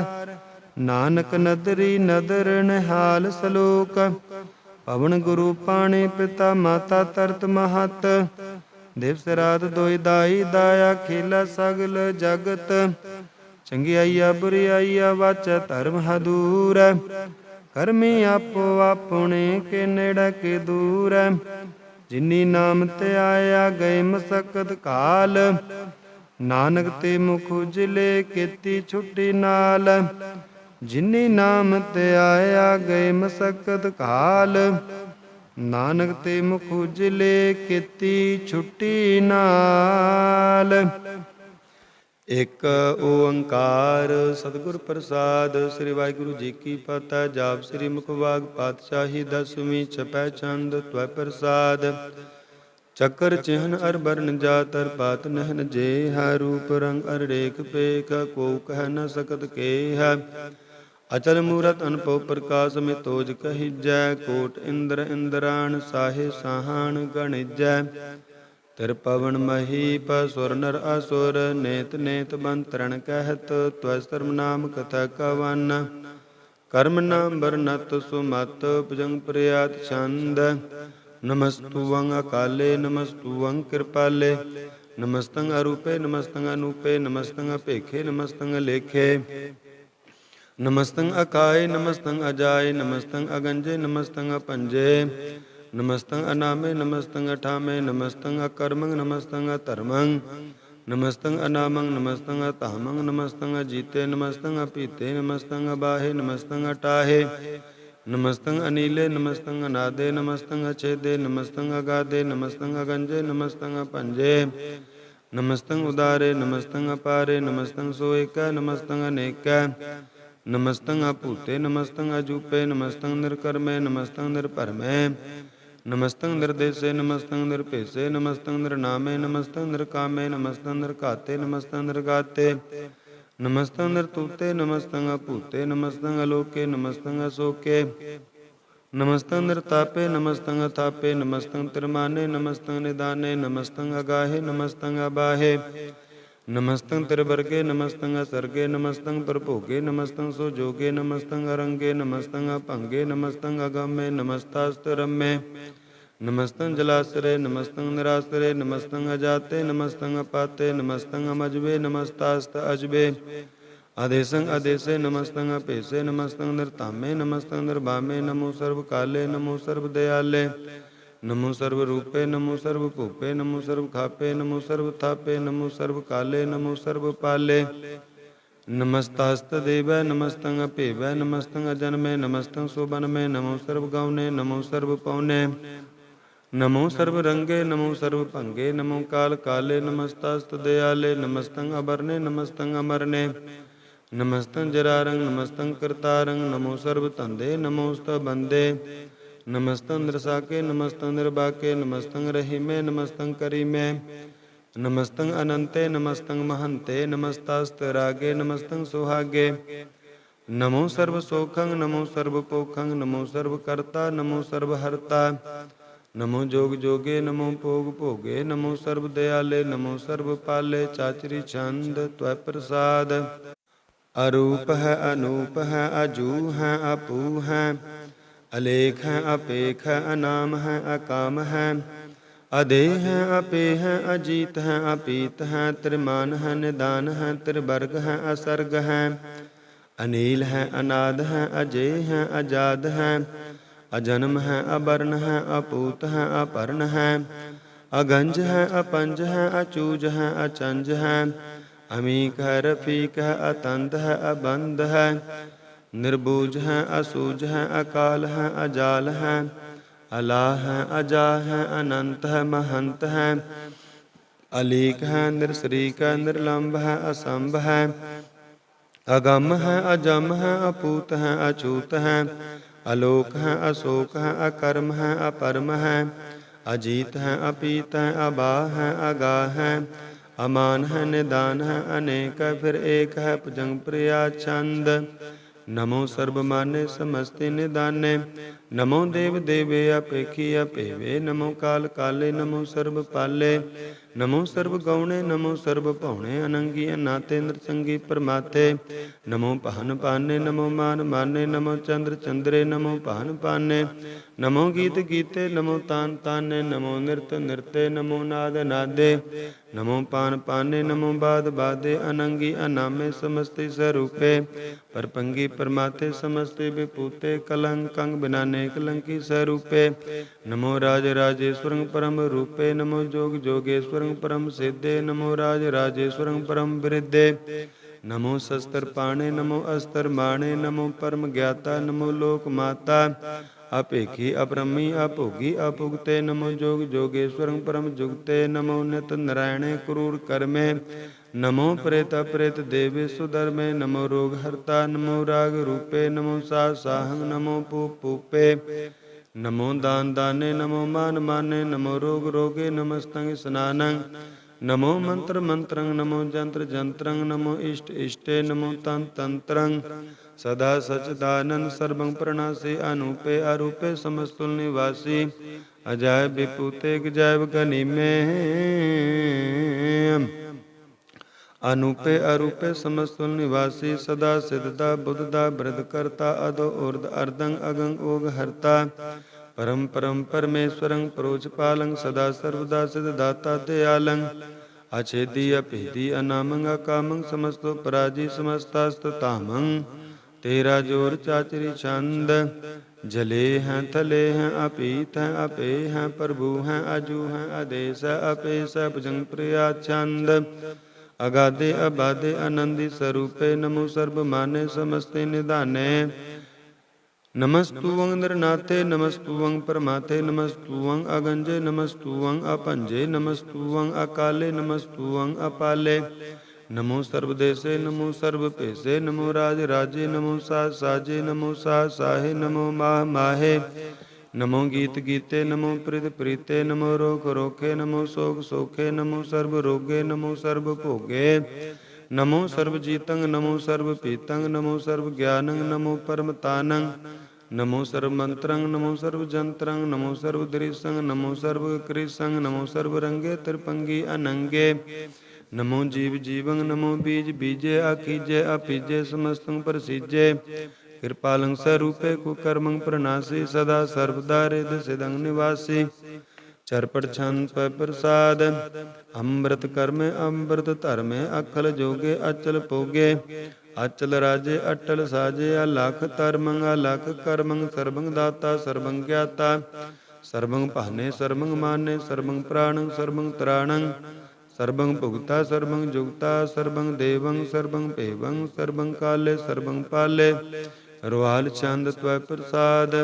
नानक नदरी नदर निहाल सलोक, पवन गुरु पाणी पिता माता तरत महत। दिवस रात दोई दाई दाया, खेला सगल जगत। चंगियाईया बुरियाईया वाचा धर्म हदूर। करमी आपो आपने के नेड़ा के दूर। जिनी नाम ते आया गए मसकत काल, नानक ते मुख उजले केती छुट्टी नाल। जिनी नाम ते आया गए मसकत काल, नानक ते मुख उजले केती छुट्टी नाल। एक ओंकार सतगुर प्रसाद। श्री वाहिगुरु जी की फतह। जाप श्री मुखवाग पातशाही दसवीं छपै छंद त्वै प्रसाद। चक्र चिन्ह अर बरन जात अर पात नहन जे है। रूप रंग अर रेख पेख को कह न सकत के है। अचल मूरत अनपव प्रकाश में तोज कहिजै। कोट इंद्र इंद्राण साहे साहान गणिजै। तिर पवन महीप सुर नर असुर, नेत नेत बंतरण कहत त्वै सर्व नाम कथा कवन। कर्म नाम बरनत सुमत भुजंग प्रयात छंद। नमस्तुवं अकाले नमस्तुवं कृपाले, नमस्तंग अरूपे नमस्तंग अनूपे, नमस्तंग अपेखे नमस्तंग लेखे। नमस्तंग अकाय नमस्तंग अजाय, नमस्तंग अगंजे नमस्तंग अपंजे। नमस्तंग अनामे नमस्तंग अठामे, नमस्तंग अकर्मंग नमस्तंग अधर्मंग। नमस्तंग अनामंग नमस्तंग अतामंग, नमस्तंग अजीते नमस्तंग अपीते, नमस्तंग अबाहे नमस्तंग अटाहे। नमस्तंग अनीले नमस्तंग अनादे, नमस्तंग अछेदे नमस्तंग अगाधे, नमस्तंग अगंजे नमस्तंग अपंजे। नमस्तंग उदारे नमस्तंग अपारे, नमस्तंग सोएका नमस्तंग अनेका। नमस्तंग अपूते नमस्तंग अजूपे, नमस्तंग निर्कर्मे नमस्तंग निर्भरमे। नमस्तंग निर्देशे नमस्तंग निर्पेशे, नमस्तंग निर्नामे नमस्तंग निर्कामे, नमस्तंग निर्घाते नमस्तंग निर्गाते। नमस्तंग निर्तूते नमस्तंग अपूते, नमस्तंग अलोके नमस्तंग अशोके। नमस्तंग निर्तापे नमस्तंग अथापे, नमस्तंग तिरमाने नमस्तंग निदाने, नमस्तंग अगाहे नमस्तंग अबाहे। नमस्तंग तिरवर्गे नमस्तंग असर्गे, नमस्तंग परभोगे नमस्तंग सुजोगे, नमस्तंग अरंगे नमस्तंग अपंगे, नमस्तंग अगम्य नमस्तास्तरम्य। नमस्तंग जलाश्रय नमस्तंग निराश्रय, नमस्तंग अजाते नमस्तंग अपाते, नमस्तंग अमजबे नमस्तास्त अजबे। आदेशंग आदेशे नमस्तंग अपेशे, नमस्तंग निर्तामे नमस्तंग निर्भामे। नमो सर्व काले नमो सर्व दयाले, नमो सर्व रूपे नमो सर्व भूपे, नमो सर्व खापे नमो सर्व थापे, नमो सर्व काले नमो सर्व पाले। नमस्तास्त देवै नमस्तंग अपेवै, नमस्तंग अजन्मे नमस्तंग सुबन्मे। नमो सर्व गौने नमो सर्व पौने, नमो सर्व रंगे नमो सर्व भंगे। नमो काल काले नमस्तास्त दयाले, नमस्तंग अबरने नमस्तंग अमरने। नमस्तंग जरारंग नमस्तंग करतारंग, नमो सर्व तंदे नमोस्त बंदे। नमस्तंग नृसाके नमस्तंग निर्बाके, नमस्तंग रहीमे नमस्तंग करीमे। नमस्तंग अनंते नमस्तंग महंते, नमस्तास्त रागे नमस्तंग सुहागे। नमो सर्व सोखंग नमो सर्व पोखंग, नमो सर्व कर्ता नमो सर्व हरता। नमो जोग जोगे नमो भोग भोगे, नमो सर्व दयाले नमो सर्व पाले। चाचरी छंद त्वै प्रसाद। अरूप है अनूप है, अजू है अपू है, अलेख है अपेख है, अनाम है अकाम है। अदेह है अपेह है, अजीत है अपीत है, त्रिमान है निदान है, त्रिवर्ग है असर्ग है। अनील है अनाद है, अजय है अजाद है, अजन्म है अबर्ण है, अपूत है अपर्ण है। अगंज है अपंज है, अचूज है अचंज है, अमीक है रफीक है, अतंत है अबंध है। निर्बूज है असूज है, अकाल है अजाल है, अलाह है अजा है, अनंत है महंत है। अलीक है निरसरीक है, निर्लंब है असंभ है। अगम है अजम है, अपूत है अछूत है, अलोक है अशोक है, अकर्म है अपरम है। अजीत है अपीत है, अबाह है अगाह है, अमान है निदान है, अनेक है फिर एक है, भुजंग प्रिया छंद। नमो सर्वमाने समस्ते निदाने, नमो देव देवे अपेखी अपेवे। नमो काल काले नमो सर्व पाले, नमो सर्व गौणे नमो सर्व भौणे अनंगी अनाते नृसंगी परमाते नमो पहन पाने नमो मान माने नमो चंद्र चंद्रे नमो पहन पाने नमो गीत गीते नमो तान ताने नमो नृत नृत्य नमो नाद नादे नमो पान पाने नमो बाद बादे अनंगी अनामे समस्ते स्वरूपे परपंगी परमाते समस्ते विपूते कलंकंग बिनाने कलंकी स्वरूपे नमो राज राजेश्वर परम रूपे नमो जोग जोगेश्वर परम सिद्धे नमो राज राजेश्वर परम वृद्धे नमो शस्त्र पाणे नमो अस्त्र माणे नमो परम ज्ञाता नमो लोक माता अपेखी अपरमी अभोगी अभुगते नमो जोग जोगेश्वर परम जुगते नमो नित नारायणे क्रूर कर्मे नमो प्रेत प्रेत देवे सुधर्मे नमो रोग हरता नमो राग रूपे नमो सा साहंग नमो पूप पूपे नमो दान दाने नमो मान माने नमो रोग रोगे नमस्तंग स्नानं नमो मंत्र मंत्रं नमो जंत्र जंत्रं नमो इष्ट इष्टे नमो तंत्रं सदा सचदानंद सर्वं प्रणासी अनूपे अरूपे समस्तुल निवासी अजाय विपूते गजैव गनिमे अनूपे अरूपे समस्तुल निवासी सदा सिद्धदा बुद्धदा वृद्ध करता अधो ऊर्ध अर्धं अगं ओग हरता परम परम परमेश्वरं परोज पालं सदा सर्वदा सिद्धदाता दयालं अछेदी अभेदी अनामं अकामं समस्तो पराजी समस्तास्तुतामं तेरा जोर चाचरी छंद जले हैं थले हैं अपीत हैं अपे हैं प्रभु हैं अजू हैं आदेश अपेश भुजंग प्रिया छंद अगाधे अबाधे आनंदी स्वरूपे नमो सर्व माने समस्ते निधाने नमस्तुवं नरनाथे नमस्तुवं परमाथे नमस्तुवं अगंजे नमस्तुवं अपंजे नमस्तुवं अकाले नमस्तुवं अपाले नमो सर्वदेशे नमो सर्वपेशे नमो राज राजे नमो सा साजे नमो सा साहे नमो माह माहे नमो गीत गीते नमो प्रीत प्रीते नमो रोग रोखे नमो शोक सोखे नमो सर्व रोगे नमो सर्व भोगे नमो सर्व जीतं नमो सर्व पीतं नमो सर्व ज्ञानं नमो परमतानं नमो सर्व मंत्रं नमो सर्व जंत्रं नमो सर्व दृशं नमो सर्व कृशं नमो सर्व रंगे त्रिपंगी अनंगे नमो जीव जीवं नमो बीज बीजे अखीजे अपीजे समस्तं प्रसीजे कृपालं स्वरूपे कुकर्मं प्रणासी सदा सर्वदा रिद सिदं निवासी चरपट छंद प्रसाद अमृत कर्मे अमृत धर्मे अखल जोगे अचल पोगे अचल राजे अटल साजे अलख धर्मं अलख कर्मं सर्वं दाता सर्वं ज्ञाता सर्वं पाहने सर्वं माने सर्वं प्राणं सर्वं त्राणं सर्वं भुगता सर्वं जुगता सर्वं देवं सर्वं पेवं सर्वं काले सर्वं पाले रुहाल चंद त्वै प्रसाद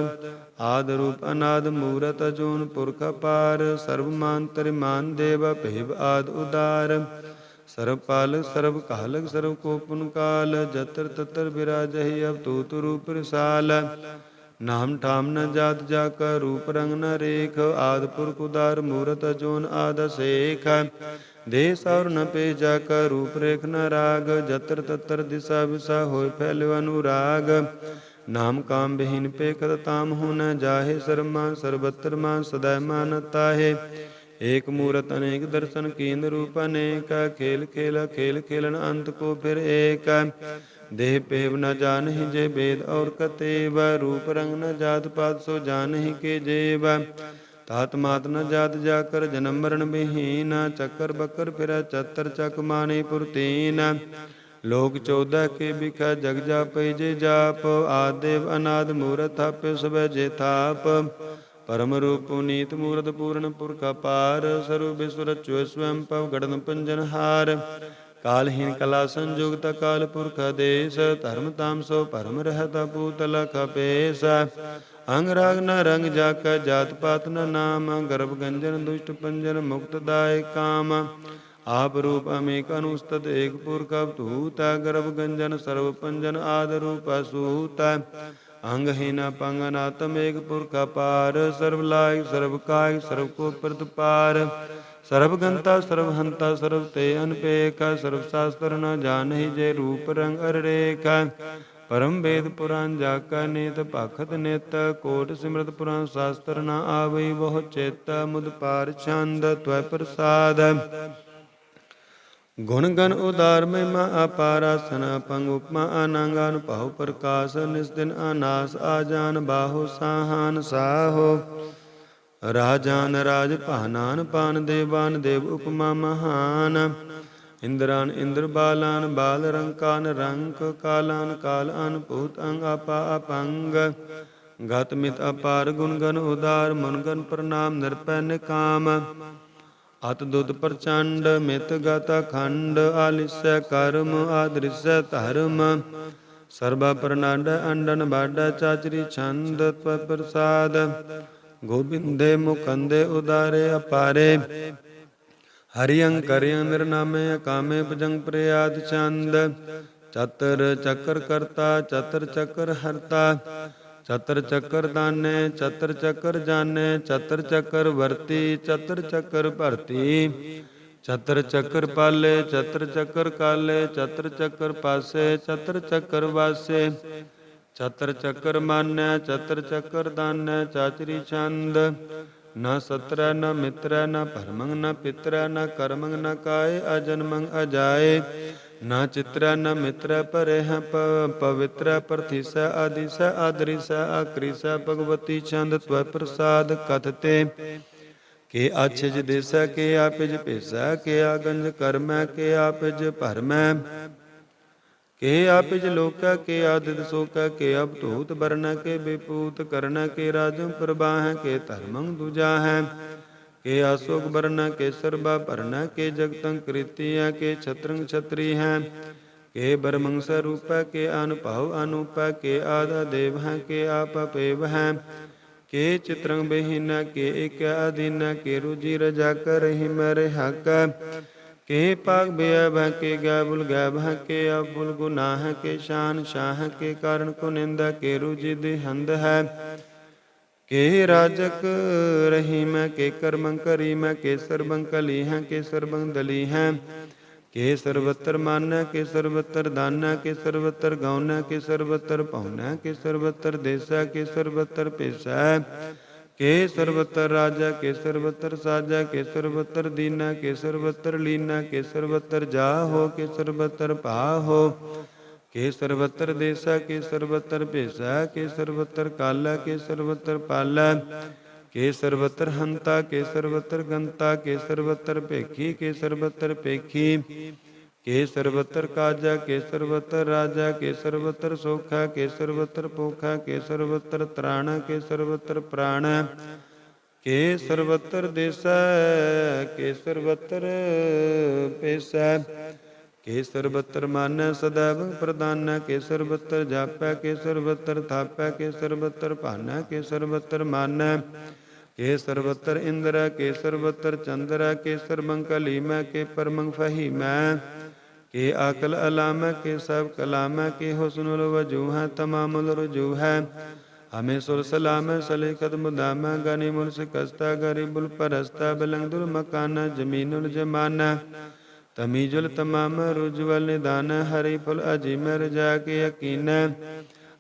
आद रूप अनाद मूरत अजून पुरख पार सर्वमांतरिमान देव भेव आद उदार सर्वपालक सर्वकालक सर्वकोपन काल जतर ततर विराजहि अवतूत रूप रिसाल नाम ठाम न जात जाकर रूप रंग न रेख आद पुरख उदार मूरत अजून आद शेख देश और न पे जाकर रूप रेख न राग जतर ततर दिशा विशा हो फैल अनुराग नाम काम विहीन पे कदताम हो न जाहे शर्मा सर्वत्र मान सदै मानता है एक मूरत अनेक दर्शन कीन रूप अनेक खेल खेल खेल खेलन अंत को फिर एक देह पेव न जान ही जे वेद और कतेव रूप रंग न जात पात सो जान ही के जेव तात मात न जात जाकर जन्म मरण विहीन चक्कर बकर फिर चतर चक माने पुरतीन लोक 14 के बिखा जग जाप जे जाप आदेव अनाद मूरत थाप्य सब जे थाप परम रूप पुनीत मूरत पूर्ण पुरख पार सर्व विश्व रचो स्वयं पव गणन पंजन हार कालहीन कला संयुक्त काल पुरख देश धर्म ताम सो परम रहता पूतल खपेश अंग राग न रंग जाका जात पात न नाम गर्भ गंजन दुष्ट पंजन मुक्त दाय काम आप रूप अमेक अनुस्तत एक पुरख अवधूत गर्भ गंजन सर्व पंजन आद रूप सूत अंगहीन पंगनातम एक पुरख पार सर्व लाय सर्व काय सर्व को प्रत पार सर्वगंता सर्वहंता सर्व ते अनपेखा सर्व शास्त्र न जान ही जय रूप रंग अर रेखा परम वेद पुराण जाका नेत भखत नित कोट सिमरत पुराण शास्त्र न आवई बहु चेत मुद पार छंद त्वै प्रसाद गुण गण उदार महिमा अपारा सन पंग उपमा अनंगान पाहु प्रकाश निस्दिन अनास आजान बाहु साहान साहो राजान राज पानान पान देवान देव उपमा महान इंद्रान इंद्र बालान बाल रंकान रंक कालान काल अनपूत अंग अपा अपंग गत मित अपार गुण गण उदार मन गण प्रणाम निरपै निकाम अत दुत प्रचंड मित गत खंड आलिसै कर्म आदृश्य धर्म सर्वा प्रनाड अंडन बाड चाचरी छंद त्व प्रसाद गोविंदे मुकंदे उदारे अपारे हरियं करियं निर्नामे कामे भुजंग प्रयाद चंद चतर चक्र करता चतर चक्र हरता चतर चक्र दाने चतर चक्र जाने चतर चक्र वर्ती चतर चक्र भरती चतर चक्र पाले चतर चक्र काले चतर चक्र पासे चतर चक्र वासे चतर चक्र मान्य चतर चक्र दान्य चाचरी छंद न सत्र न मित्र न परमंग न पित्र न कर्मंग न काय अजन्मंग अजाए न चित्र न मित्र परे हैं पवित्र प्रथिस आदिश आदरिश आकृश भगवती छंद त्व प्रसाद कथते के अच्छज देश के आपिज पेशा के आगंज कर्म के आपिज भरम के आपिज लोक के आदित शोक के अवधूत वर्ण के विपूत कर्ण के राजं प्रवाह के धर्मं दूजा है के अशोक वर्ण के सर्वाभरण के जगतं कृतिया के छत्रंग छत्री हैं के बरमंग स्वरूप के अनुपव अनूप के आधा देव हैं के आप पेव हैं के चित्रंग बेहीन के एक अधीन के रुचि रजा कर हिम हक के पाक बेअब के गैबुल गैब के अबुल गुनाह के शान शाह के कारण को निंदा के रुचि दिहंद है के राजक रहीम के कर्मं करीम के सर्वं कली हैं के सर्वं दली हैं के सर्वत्र मान के सर्वत्र दान के सर्वत्र गौन के सर्वत्र पौन के सर्वत्र देशा के सर्वत्र पेशा के सर्वत्र राजा के सर्वत्र साजा के सर्वत्र दीना के सर्वत्र लीना के सर्वत्र जाहो के सर्वत्र पाहो के सर्वत्र देशा के सर्वत्र पेशा के सर्वत्र काला के सर्वत्र पाला के सर्वत्र हंता के सर्वत्र गंता के सर्वत्र पेखी के सर्वत्र पेखी के सर्वत्र काजा के सर्वत्र राजा के सर्वत्र सोखा के सर्वत्र पोखा के सर्वत्र त्राण के सर्वत्र प्राण के सर्वत्र देशा के सर्वत्र पेशा के सर्वत्र मान सदैव प्रदान के सर्वत्र जापै के सर्वत्र थापै के सर्वत्र पान के सर्वत्र मान के सर्वत्र इंद्र के सर्वत्र चंद्र के सर्वं कलीम के परमं फहीम के आकल अलाम के सब कलाम के हुस्नुल वजूह तमामुल रुजूह हमें सुर सलाम सलीकत मुदाम गनी मुल सिकस्ता गरीबुल परस्ता बलंगदुल मकाना जमीनुल जमाना तमीजुल तमाम रुज्वल निदान हरि फुल अजीम रजा के यकीन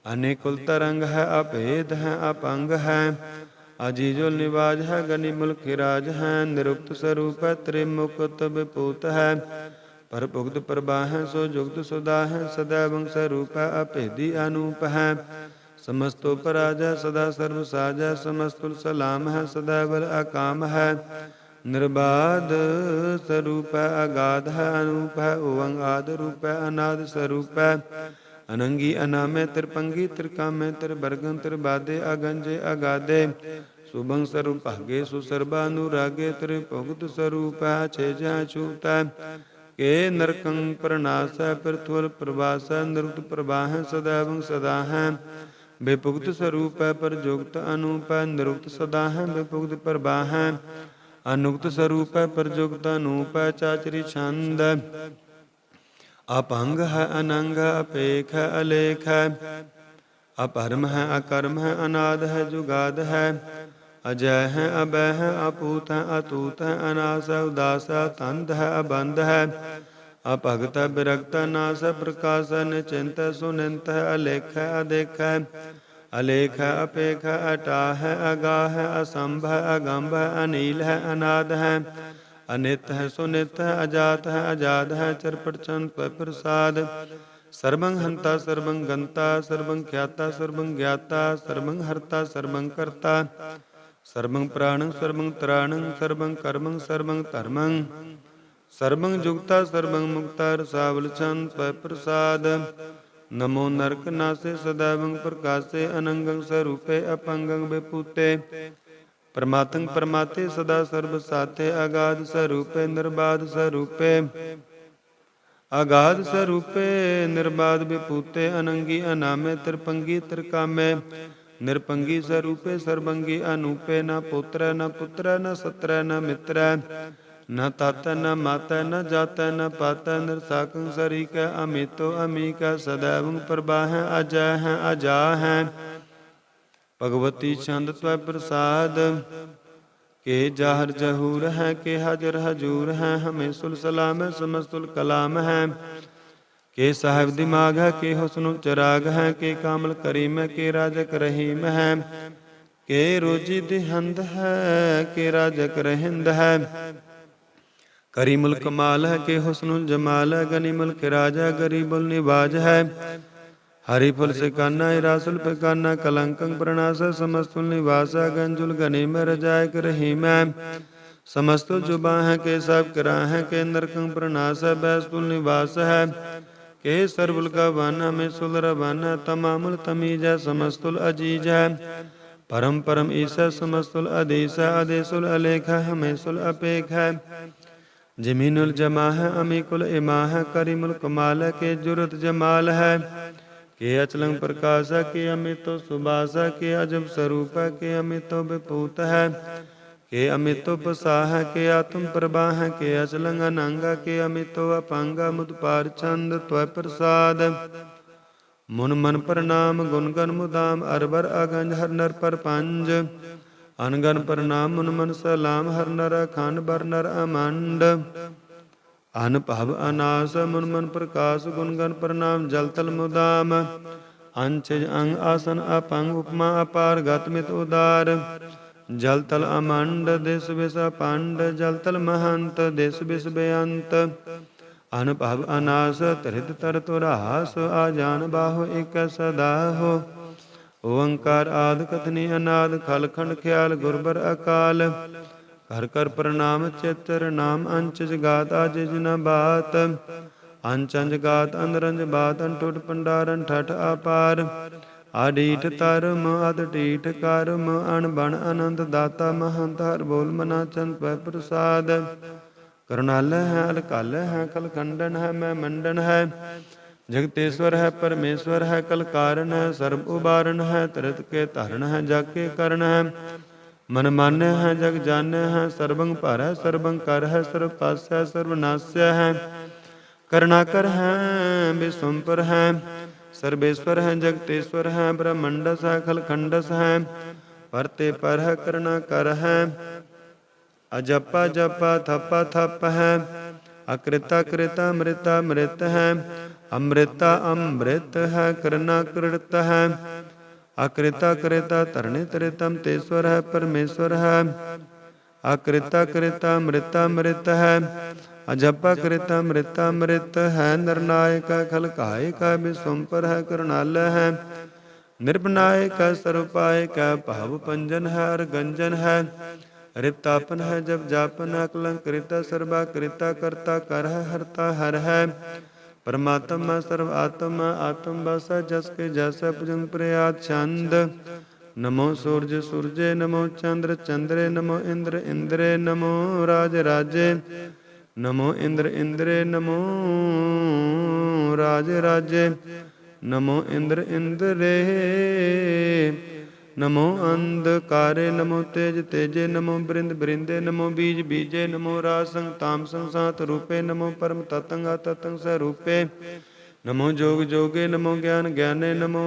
अनेकुल तरंग है अभेद है अपंग है अजीजुल निवाज है गनी मुल्क राज है निरुक्त स्वरूप त्रिमुक्त विपूत है पर भुक्त प्रभा है सो जुक्त सुधा है सदैव स्वरूप अभेदी अनूप है समस्तो पराजा सदा सर्व साजा समस्तुल सलाम है सदैव अकाम है निर्बाध स्वरूप अगाध है अनूप है ओवंग आद रूप है अनाद स्वरूप है अनंगी अनामे त्रिपंगी त्रिकामे त्रिवर्गं त्रिबादे अगंजे अगाधे शुभं स्वरूप भागे सुसर्वानुरागे त्रिभुक्त स्वरूप छेज छूत के नरकं प्रनाश पृथ्वल प्रवास निरुक्त प्रवाह सदैव सदा है विपुक्त स्वरूप पर जुक्त अनूप निरुक्त सदा है विपुक्त प्रवाह अनुक्त स्वरूप प्रजुक्त अनूप चाचरी छंद अपंग है अनंग अपेख है अलेख है अपरम है अकर्म है अनाद है जुगाद है अजय है अभय है अपूत है अतूत है अनास है उदास है तंद है अबंध है ਅਭਗਤ ਬਿਰਗਤ ਨਾਸ ਪ੍ਰਕਾਸ਼ ਨਿਚਿੰਤ ਸੁਨਿੰਤ ਅਲੇਖ ਅਦੇਖ ਅਲੇਖ ਅਪੇਖ ਅਟਾ ਹੈ ਅਗਾਹ ਹੈ ਅਸੰਭ ਹੈ ਅਗੰਭ ਹੈ ਅਨੀਲ ਹੈ ਅਨਾਦ ਹੈ ਅਨਿਤ ਹੈ ਸੁਨਿਤ ਹੈ ਅਜਾਤ ਹੈ ਅਜਾਦ ਹੈ ਚਰਪਟ ਚੰਦ ਪ੍ਰਸਾਦ ਸਰਬੰ ਹੰਤਾ ਸਰਬੰ ਗੰਤਾ ਸਰਬੰ ਖਿਆਤਾ ਸਰਬੰ ਗਿਆਤਾ ਸਰਬੰ ਹਰਤਾ ਸਰਬੰ ਕਰਤਾ ਸਰਬੰ ਪ੍ਰਾਣੰ ਸਰਬੰ ਤਰਾਣੰ ਸਰਬੰ ਕਰਮੰ ਸਰਬੰ ਧਰਮੰ ਸਰਬੰ ਜੁਗਤਾ ਸਰਬੰ ਮੁਕਤਾ ਰਸਾਵਲ ਚੰਦ ਪ੍ਰਸਾਦ ਨਮੋ ਨਰਕ ਨਾਸੇ ਸਦਾਵੰ ਪ੍ਰਕਾਸੇ ਅਨੰਗੰ ਸਰੂਪੇ ਅਪੰਗੰ ਬਿਪੂਤੇ ਪਰਮਾਤੰ ਪਰਮਾਤੇ ਸਦਾ ਸਰਬ ਸਾਥੇ ਅਗਾਧ ਸਰੂਪੇ ਨਿਰਬਾਧ ਸਰੂਪੇ ਅਗਾਧ ਸਰੂਪੇ ਨਿਰਬਾਧ ਬਿਪੂਤੇ ਅਨੰਗੀ ਅਨਾਮੇ ਤਿਰਪੰਗੀ ਤਿਰਕਾਮੇ ਨਿਰਪੰਗੀ ਸਰੂਪੇ ਸਰਬੰਗੀ ਅਨੂਪੇ ਨ ਪੁੱਤਰੈ ਨ ਪੁੱਤਰੈ ਨ ਸਤਰੈ ਨ ਮਿਤਰੈ ਨ ਤਾਤੈ ਨ ਮਾਤੈ ਨ ਜਾਤੈ ਨ ਪਾਤੈ ਨਿਰਸਾਕੰ ਸਰੀਕੈ ਅਮਿਤੋ ਅਮੀਕੈ ਸदैवੰ ਪ੍ਰਭਾਹੈ ਅਜੈ ਹੈ ਅਜਾ ਹੈ ਭਗਵਤੀ ਛੰਦ ਤਵੈ ਪ੍ਰਸਾਦ ਕੇ ਜਾਹਰ ਜਹੂਰ ਹੈ ਕੇ ਹਾਜ਼ਰ ਹਜੂਰ ਹੈ ਹਮੇ ਸੁਲ ਸਲਾਮ ਹੈ ਸਮਸਤੁਲ ਕਲਾਮ ਹੈ ਕੇ ਸਾਹਿਬ ਦਿਮਾਗ ਹੈ ਕੇ ਹੁਸਨੁ ਚਰਾਗ ਹੈ ਕੇ ਕਾਮਲ ਕਰੀਮ ਹੈ ਕੇ ਰਾਜਕ ਰਹੀਮ ਹੈ ਕੇ ਰੋਜੀ ਦਿਹੰਦ ਹੈ ਕੇ ਰਾਜਕ ਰਹਿੰਦ ਹੈ ਕਰੀਮੁਲ ਕਮਾਲ ਹੈ ਕੇ ਹੁਸਨੁਲ ਜਮਾਲ ਹੈ ਗਨੀਮੁਲ ਖਿਰਾਜ ਹੈ ਗਰੀਬੁਲ ਨਿਵਾਜ ਹੈ ਹਰੀ ਫੁਲ ਸਿਕਾਨਾ ਰਾਸੁਲ ਪਿਕਾਨਾ ਕਲੰਕੰ ਪ੍ਰਣਾਸ ਸਮਸਤੁਲ ਨਿਵਾਸ ਗੰਜੁਲ ਗਨੀਮ ਰਜਾਇਕ ਰਹੀਮ ਸਮਸਤੁਲ ਜੁਬਾ ਹੈ ਕੇ ਸਭ ਕਰਾ ਹੈ ਕੇ ਨਰਕੰ ਪ੍ਰਣਾਸ ਬੈਸਤੁਲ ਨਿਵਾਸ ਹੈ ਕੇ ਸਰਬੁਲ ਕਾ ਵਨ ਹਮੇ ਸੁਲ ਰਵਨ ਤਮਾਮੁਲ ਤਮੀਜ ਸਮਸਤੁਲ ਅਜੀਜ ਹੈ ਪਰਮ ਪਰਮ ਈਸਾ ਸਮਸਤੁਲ ਅਦੀਸ ਅਦੇਸੁਲ ਅਲੇਖ ਹਮੇ ਸੁਲ ਅਪੇਖ ਹੈ ਜਮੀਨੁਲ ਜਮਾ ਹੈ ਅਮੀਕੁਲ ਇਮਾ ਹੈ ਕਰੀਮੁਲ ਕਮਾਲ ਹੈ ਕੇ ਜੁਰਤ ਜਮਾਲ ਹੈ ਕੇ ਅਚਲੰ ਪ੍ਰਕਾਸ਼ ਹੈ ਕੇ ਅਮਿਤੋ ਸੁਬਾਸ ਹੈ ਕੇ ਅਜਬ ਸਰੂਪ ਹੈ ਕੇ ਅਮਿਤੋ ਵਿਭੂਤ ਹੈ ਕੇ ਅਮਿਤੋ ਪਸਾ ਹੈ ਕੇ ਆਤਮ ਪ੍ਰਭਾ ਹੈ ਕੇ ਅਚਲੰ ਅਨੰਗ ਹੈ ਕੇ ਅਮਿਤੋ ਅਪੰਗ ਮੁਦ ਪਾਰ ਚੰਦ ਤਵੈ ਪ੍ਰਸਾਦ ਮੁਨ ਮਨ ਪ੍ਰਣਾਮ ਗੁਣ ਗਨ ਮੁਦਾਮ ਅਰਬਰ ਅਗੰਜ ਹਰ ਨਰ ਪਰ ਪੰਜ ਅਨਗਨ ਪ੍ਰਣਾਮ ਮੁਨ ਮਨ ਸਲਾਮ ਹਰ ਨਰ ਅਖੰਡ ਬਰ ਨਰ ਅਮੰਡ ਅਨ ਭਵ ਅਨਾਸ ਮੁਨ ਮਨ ਪ੍ਰਕਾਸ਼ ਗੁਣ ਗਨ ਪ੍ਰਣਾਮ ਜਲ ਤਲ ਮੁਦਾਮ ਅੰਚਜ ਅੰਗ ਆਸਨ ਅਪੰਗ ਉਪਮਾ ਅਪਾਰ ਗਤ ਮਿਤ ਉਦਾਰ ਜਲ ਤਲ ਅਮੰਡ ਦਿਸ ਵਿਸ ਪੰਡ ਜਲ ਤਲ ਮਹੰਤ ਦਿਸ ਵਿਸ ਬੇਅੰਤ ਅਨ ਭਵ ਅਨਾਸ ਤ੍ਰਿਤ ਤਰ ਤੁਰਾਸ ਆ ਜਾਨ ਬਾਹੋ ਇਕ ਸਦਾ ਹੋ ਓੰਕਾਰ ਆਦਿ ਕਥਨੀ ਅਨਾਦ ਖਲਖੰਡ ਖਿਆਲ ਗੁਰਬਰ ਅਕਾਲ ਕਰ ਕਰ ਪ੍ਰਣਾਮ ਚਿਤਰ ਨਾਮ ਅੰਚ ਜਗਾਤ ਅਜ ਜਿਨ ਬਾਤ ਅੰਚ ਅੰਜ ਗਾਤ ਅੰਦਰੰਜ ਬਾਤ ਅੰਟੁਟ ਪੰਡਾਰਨ ਠਠ ਅਪਾਰ ਆਡੀਠ ਧਰਮ ਅਦ ਢੀਠ ਕਰਮ ਅਣ ਬਣ ਅਨੰਦ ਦਾਤਾ ਮਹੰਤ ਹਰ ਬੋਲ ਮਨਾ ਚੰਦ ਪੈ ਪ੍ਰਸਾਦ ਕਰੁਣਾਲ ਹੈ ਅਲਕਲ ਹੈ ਕਲਖੰਡਨ ਹੈ ਮੈਂ ਮੰਡਨ ਹੈ ਜਗਤੇਸ਼ਵਰ ਹੈ ਪਰਮੇਸ਼ਵਰ ਹੈ ਕਲ ਕਾਰਨ ਹੈ ਸਰਬ ਉਬਾਰਨ ਹੈ ਤ੍ਰਿਤ ਕੇ ਧਰਨ ਹੈ ਜਗ ਕੇ ਕਰਨ ਹੈ ਮਨ ਮਾਨਿ ਹੈ ਜਗ ਜਾਣਿ ਹੈ ਸਰਬੰ ਭਰ ਹੈ ਸਰਬੰ ਕਰ ਹੈ ਸਰਬ ਪਾਸ ਹੈ ਸਰਬ ਨਾਸਯ ਹੈ ਕਰੁਣਾ ਕਰ ਹੈ ਵਿਸੰਪਰ ਹੈ ਸਰਬੇਸ਼ਵਰ ਹੈ ਜਗਤੇਸ਼ਵਰ ਹੈ ਬ੍ਰਹਮੰਡਸ ਹੈ ਖਲਖੰਡਸ ਹੈ ਪਰਤੇ ਪਰ ਹੈ ਕਰੁਣਾ ਕਰ ਹੈ ਅਜਪਾ ਜਪਾ ਥਪਾ ਥਪ ਹੈ ਅਕ੍ਰਿਤਾ ਕ੍ਰਿਤਾ ਅੰਮ੍ਰਿਤਾ ਅੰਮ੍ਰਿਤ ਹੈ ਅੰਮ੍ਰਿਤਾ ਅੰਮ੍ਰਿਤ ਹੈ ਕਰੁਣਾ ਕ੍ਰਿਤ ਹੈ ਅਕ੍ਰਿਤਾ ਕ੍ਰਿਤਾ ਧਰਣਿ ਤ੍ਰਿਤਮ ਤੇਸ਼ਵਰ ਹੈ ਪਰਮੇਸ਼ਵਰ ਹੈ ਅਕ੍ਰਿਤਾ ਕ੍ਰਿਤਾ ਅੰਮ੍ਰਿਤਾ ਅੰਮ੍ਰਿਤ ਹੈ ਅਜਪਾ ਕ੍ਰਿਤਾ ਅੰਮ੍ਰਿਤਾ ਅੰਮ੍ਰਿਤ ਹੈ ਨਿਰਨਾਇਕ ਖਲਕਾਇਕ ਵਿਸੰਪਰ ਹੈ ਕਰੁਣਾਲ ਹੈ ਨਿਰਭਨਾਇਕ ਸਰੂਪਾਇਕ ਭਾਵ ਪੰਜਨ ਹੈ ਅਰਗੰਜਨ ਹੈ ਰਿਪਤਾਪਨ ਹੈ ਜਪ ਜਾਪਨ ਅਕਲੰਕ੍ਰਿਤਾ ਸਰਬਾ ਕ੍ਰਿਤਾ ਕਰਤਾ ਕਰ ਹੈ ਹਰਤਾ ਹਰ ਹੈ ਪਰਮਾਤਮਾ ਸਰਵ ਆਤਮਾ ਆਤਮ ਬਸਾ ਜਸ ਕੇ ਜਸ ਭੁਜੰਗ ਪ੍ਰਿਆਦ ਛੰਦ ਨਮੋ ਸੂਰਜ ਸੂਰਜੇ ਨਮੋ ਚੰਦਰ ਚੰਦਰੇ ਨਮੋ ਇੰਦਰ ਇੰਦਰੇ ਨਮੋ ਰਾਜ ਰਾਜੇ ਨਮੋ ਇੰਦਰ ਇੰਦਰੇ ਨਮੋ ਰਾਜ ਰਾਜੇ ਨਮੋ ਇੰਦਰ ਇੰਦਰੇ ਨਮੋ ਅੰਧਕਾਰੇ ਨਮੋ ਤੇਜ ਤੇਜੇ ਨਮੋ ਬ੍ਰਿੰਦ ਬ੍ਰਿੰਦੇ ਨਮੋ ਬੀਜ ਬੀਜੇ ਨਮੋ ਰਾਜ ਸੰਗ ਤਾਮ ਸੰਗ ਸਾਤ ਰੂਪੇ ਨਮੋ ਪਰਮ ਤਤੰਗ ਤਤੰਗ ਸਰੂਪੇ ਨਮੋ ਜੋਗ ਜੋਗੇ ਨਮੋ ਗਿਆਨ ਗਿਆਨੇ ਨਮੋ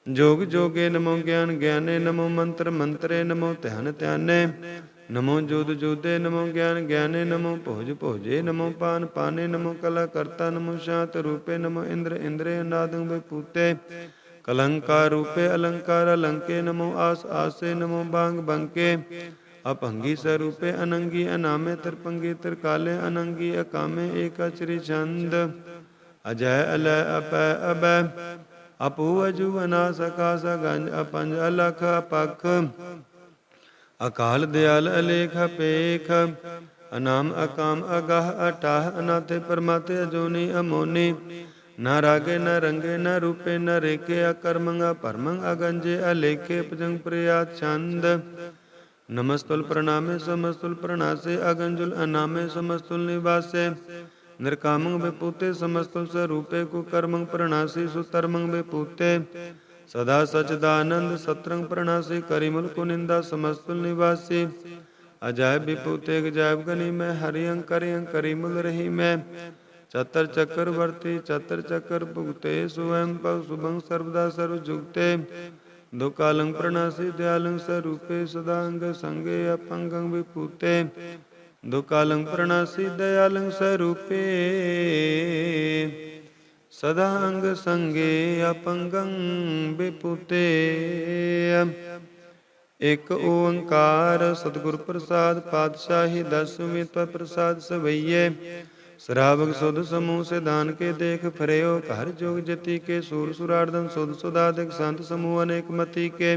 ਜੋਗ ਜੋਗੇ ਨਮੋ ਗਿਆਨ ਗਿਆਨੇ ਨਮੋ ਮੰਤਰ ਮੰਤਰੇ ਨਮੋ ਧਿਆਨ ਧਿਆਨੇ नमो जोध जोधे, नमो ज्ञान ज्ञाने, नमो भोज भोजे, नमो पान पाने, नमो कला कर्ता, नमो शांत रूपे, नमो इंद्र इंद्रे नादं विपूते, कलंकार रूपे अलंकार अलंके, नमो आस आसे, नमो बांग बंके, अपंगी स्वरूपे अनंगी अनामे, त्रिपंगी त्रिकाले अनंगी अकामे, एकाचरी छंद अजय अलय अपय अभय, अपू अजू अनासका सगंज अपंज अलख अपख, अकाल दयाल अलेख अपेख, अनाम अकाम अगाह अटाह, अनाथे परमाते अजोनी अमोनी, न रागे न रंगे न रूपे न रेखे, अकर्मंग अपरमंग अगंजे अलेखे, पजंग प्रियात छंद, नमस्तुल प्रणामे समस्तुल प्रणासे, अगंजुल अनामे समस्तुल निवासे, निर्कामंग विपूते समस्तुल स्वरूपे, कुकर्मंग प्रणासी सुतर्मंग विपूते, सदा सचदानंद सत्रंग प्रणासी, करिमुल कुनिंदा समस्तुल निवासी, अजायब विपूते गजायब गनी में, हरियं करियं करिमुल रही में, चतर चक्रवर्ती चतर चक्र भुगते, स्वयं पव शुभं सर्वदा सर्व जुगते, दुकालंग प्रणासी दयालंग स्वरूपे, सदांग संगे अपंगं विपूते, दुकालंग प्रणासी दयालंग स्वरूपे, सदांग संगे अपंगं विपुते। एक ओंकार सतगुर प्रसाद, पातशाही दसवीं प्रसाद सवैये, श्रावक सुध समूह से दान के देख फरयो, हर जोग जति के सूर सुरार्दन सुध सुधाधिक, संत समूह अनेक मति के,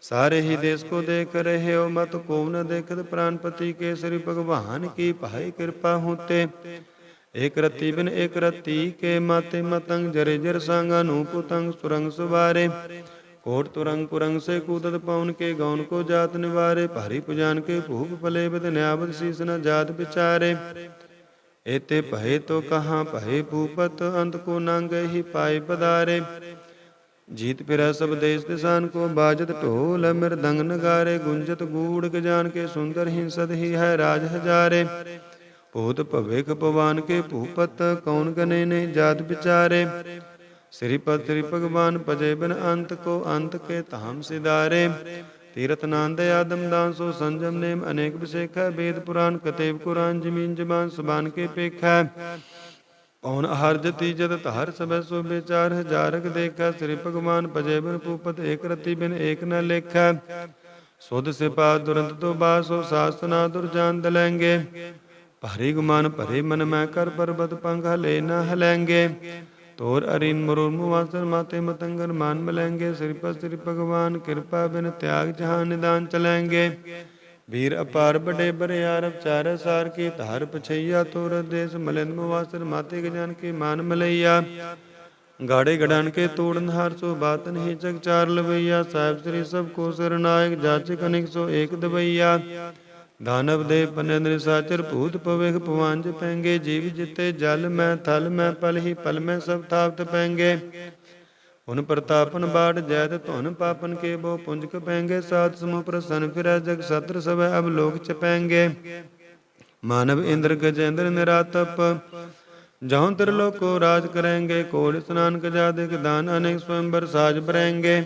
सारे ही देश को देख रहे हो, मत को न देखत प्राणपति के, श्री भगवान की पाई कृपा होते, एक रत्ती बिन एक रत्ती के, माते मतंग जरे जर सांग अनुपुतंग, सुरंग सुबारे, कोट तुरंग कुरंग से कूदत पवन के, गौन को जात निवारे, भारी पुजान के भूप फले बिद न्यावत, शीस न जात बिचारे, एते पहे तो कहाँ पहे भूपत, अंत को नांग ही पाए पदारे, जीत फिरा सब देश दिशान को, बाजत ढोल मृदंग नगारे, गुंजत गूढ़ गजान के, सुंदर हिंसद ही है राज हजारे, भूत भविक पवान के भूपत, कौन गने ने जात बिचारे, श्रीपद श्री भगवान भजे बिन अंत को, अंत के धाम सिधारे, तीरथ नांद आदम दान सो संजम नेम, अनेक विषेख है, वेद पुराण कतेब कुरान, जमीन जबान सुबान के पेख है, कौन हर जति जत हर सब सो बेचार, हजारक देखा, श्री भगवान भजे बिन भूपत, एक रति बिन एक न लेखा, सुध सिपा दुरंत तो बासो, शास्त्र दुर्जान दलेंगे, भारी गुमान भरे मन मैं, कर पर्वत पंख हले न हलेंगे, तोर अरिन मरुर मुवासर, माते मतंगर मान मिलेंगे, श्रीपद श्री भगवान कृपा बिन त्याग जहां निदान चलेंगे, वीर अपार बड़े बड़े आरब चार सार की, धार पछैया तोर देश मलिन मुवासर, माते गजान के मान मलैया, गाड़े गडान के तोड़न हार सो, बात नहीं जग चार लवैया, साहिब श्री सब को सरनायक, जाचक अनिक सो एक दबैया, दानव देव पनेन्द्र साचर, भूत पवेख पवांज पैंगे, जीव जिते जल में थल में, पल ही पल में सब ताप्त पैंगे, उन प्रतापन बाढ़ जैद धुन पापन के, बो पुंज कपेंगे, सात समूह प्रसन्न फिर जग सत्र सब अब लोक चपेंगे, मानव इंद्र गजेंद्र निरातप, जहाँ त्रिलोक को राज करेंगे, कोड़ स्नान गजादिक दान, अनेक स्वयंवर साज भरेंगे,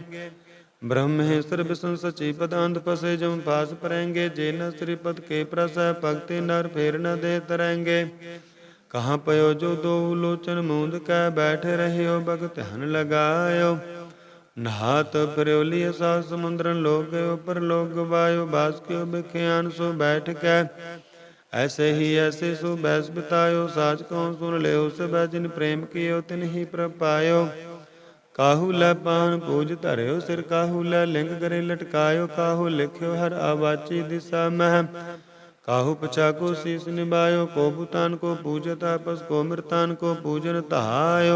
ब्रह्मेश्वर विष्णु सचिपद अंध फसे जम पास परेंगे, जे न श्रीपद के प्रसय भक्ति नर फेर न दे तरेंगे, कहाँ पयो जो दो लोचन मूंद कै, बैठे रहे हो भगत हन लगायो, नहात फिर लिय सा समुद्रन लोग गयो, पर लोग गवायो, बास क्यों बिख्यान सो बैठ कै, ऐसे ही ऐसे सो बैस बितायो, साच कौन सुन ले सब जिन प्रेम कियो, तिन ही प्रभ पायो, काहू लै पान पूज धर्यो सिर, काहू लै लिंग करे लटकायो, काहू लिख्यो हर आवाची दिशा मह, काहू पछाको शीस निभायो, को भूतान को पूजत आपस को, मृतान को पूजन तहायो,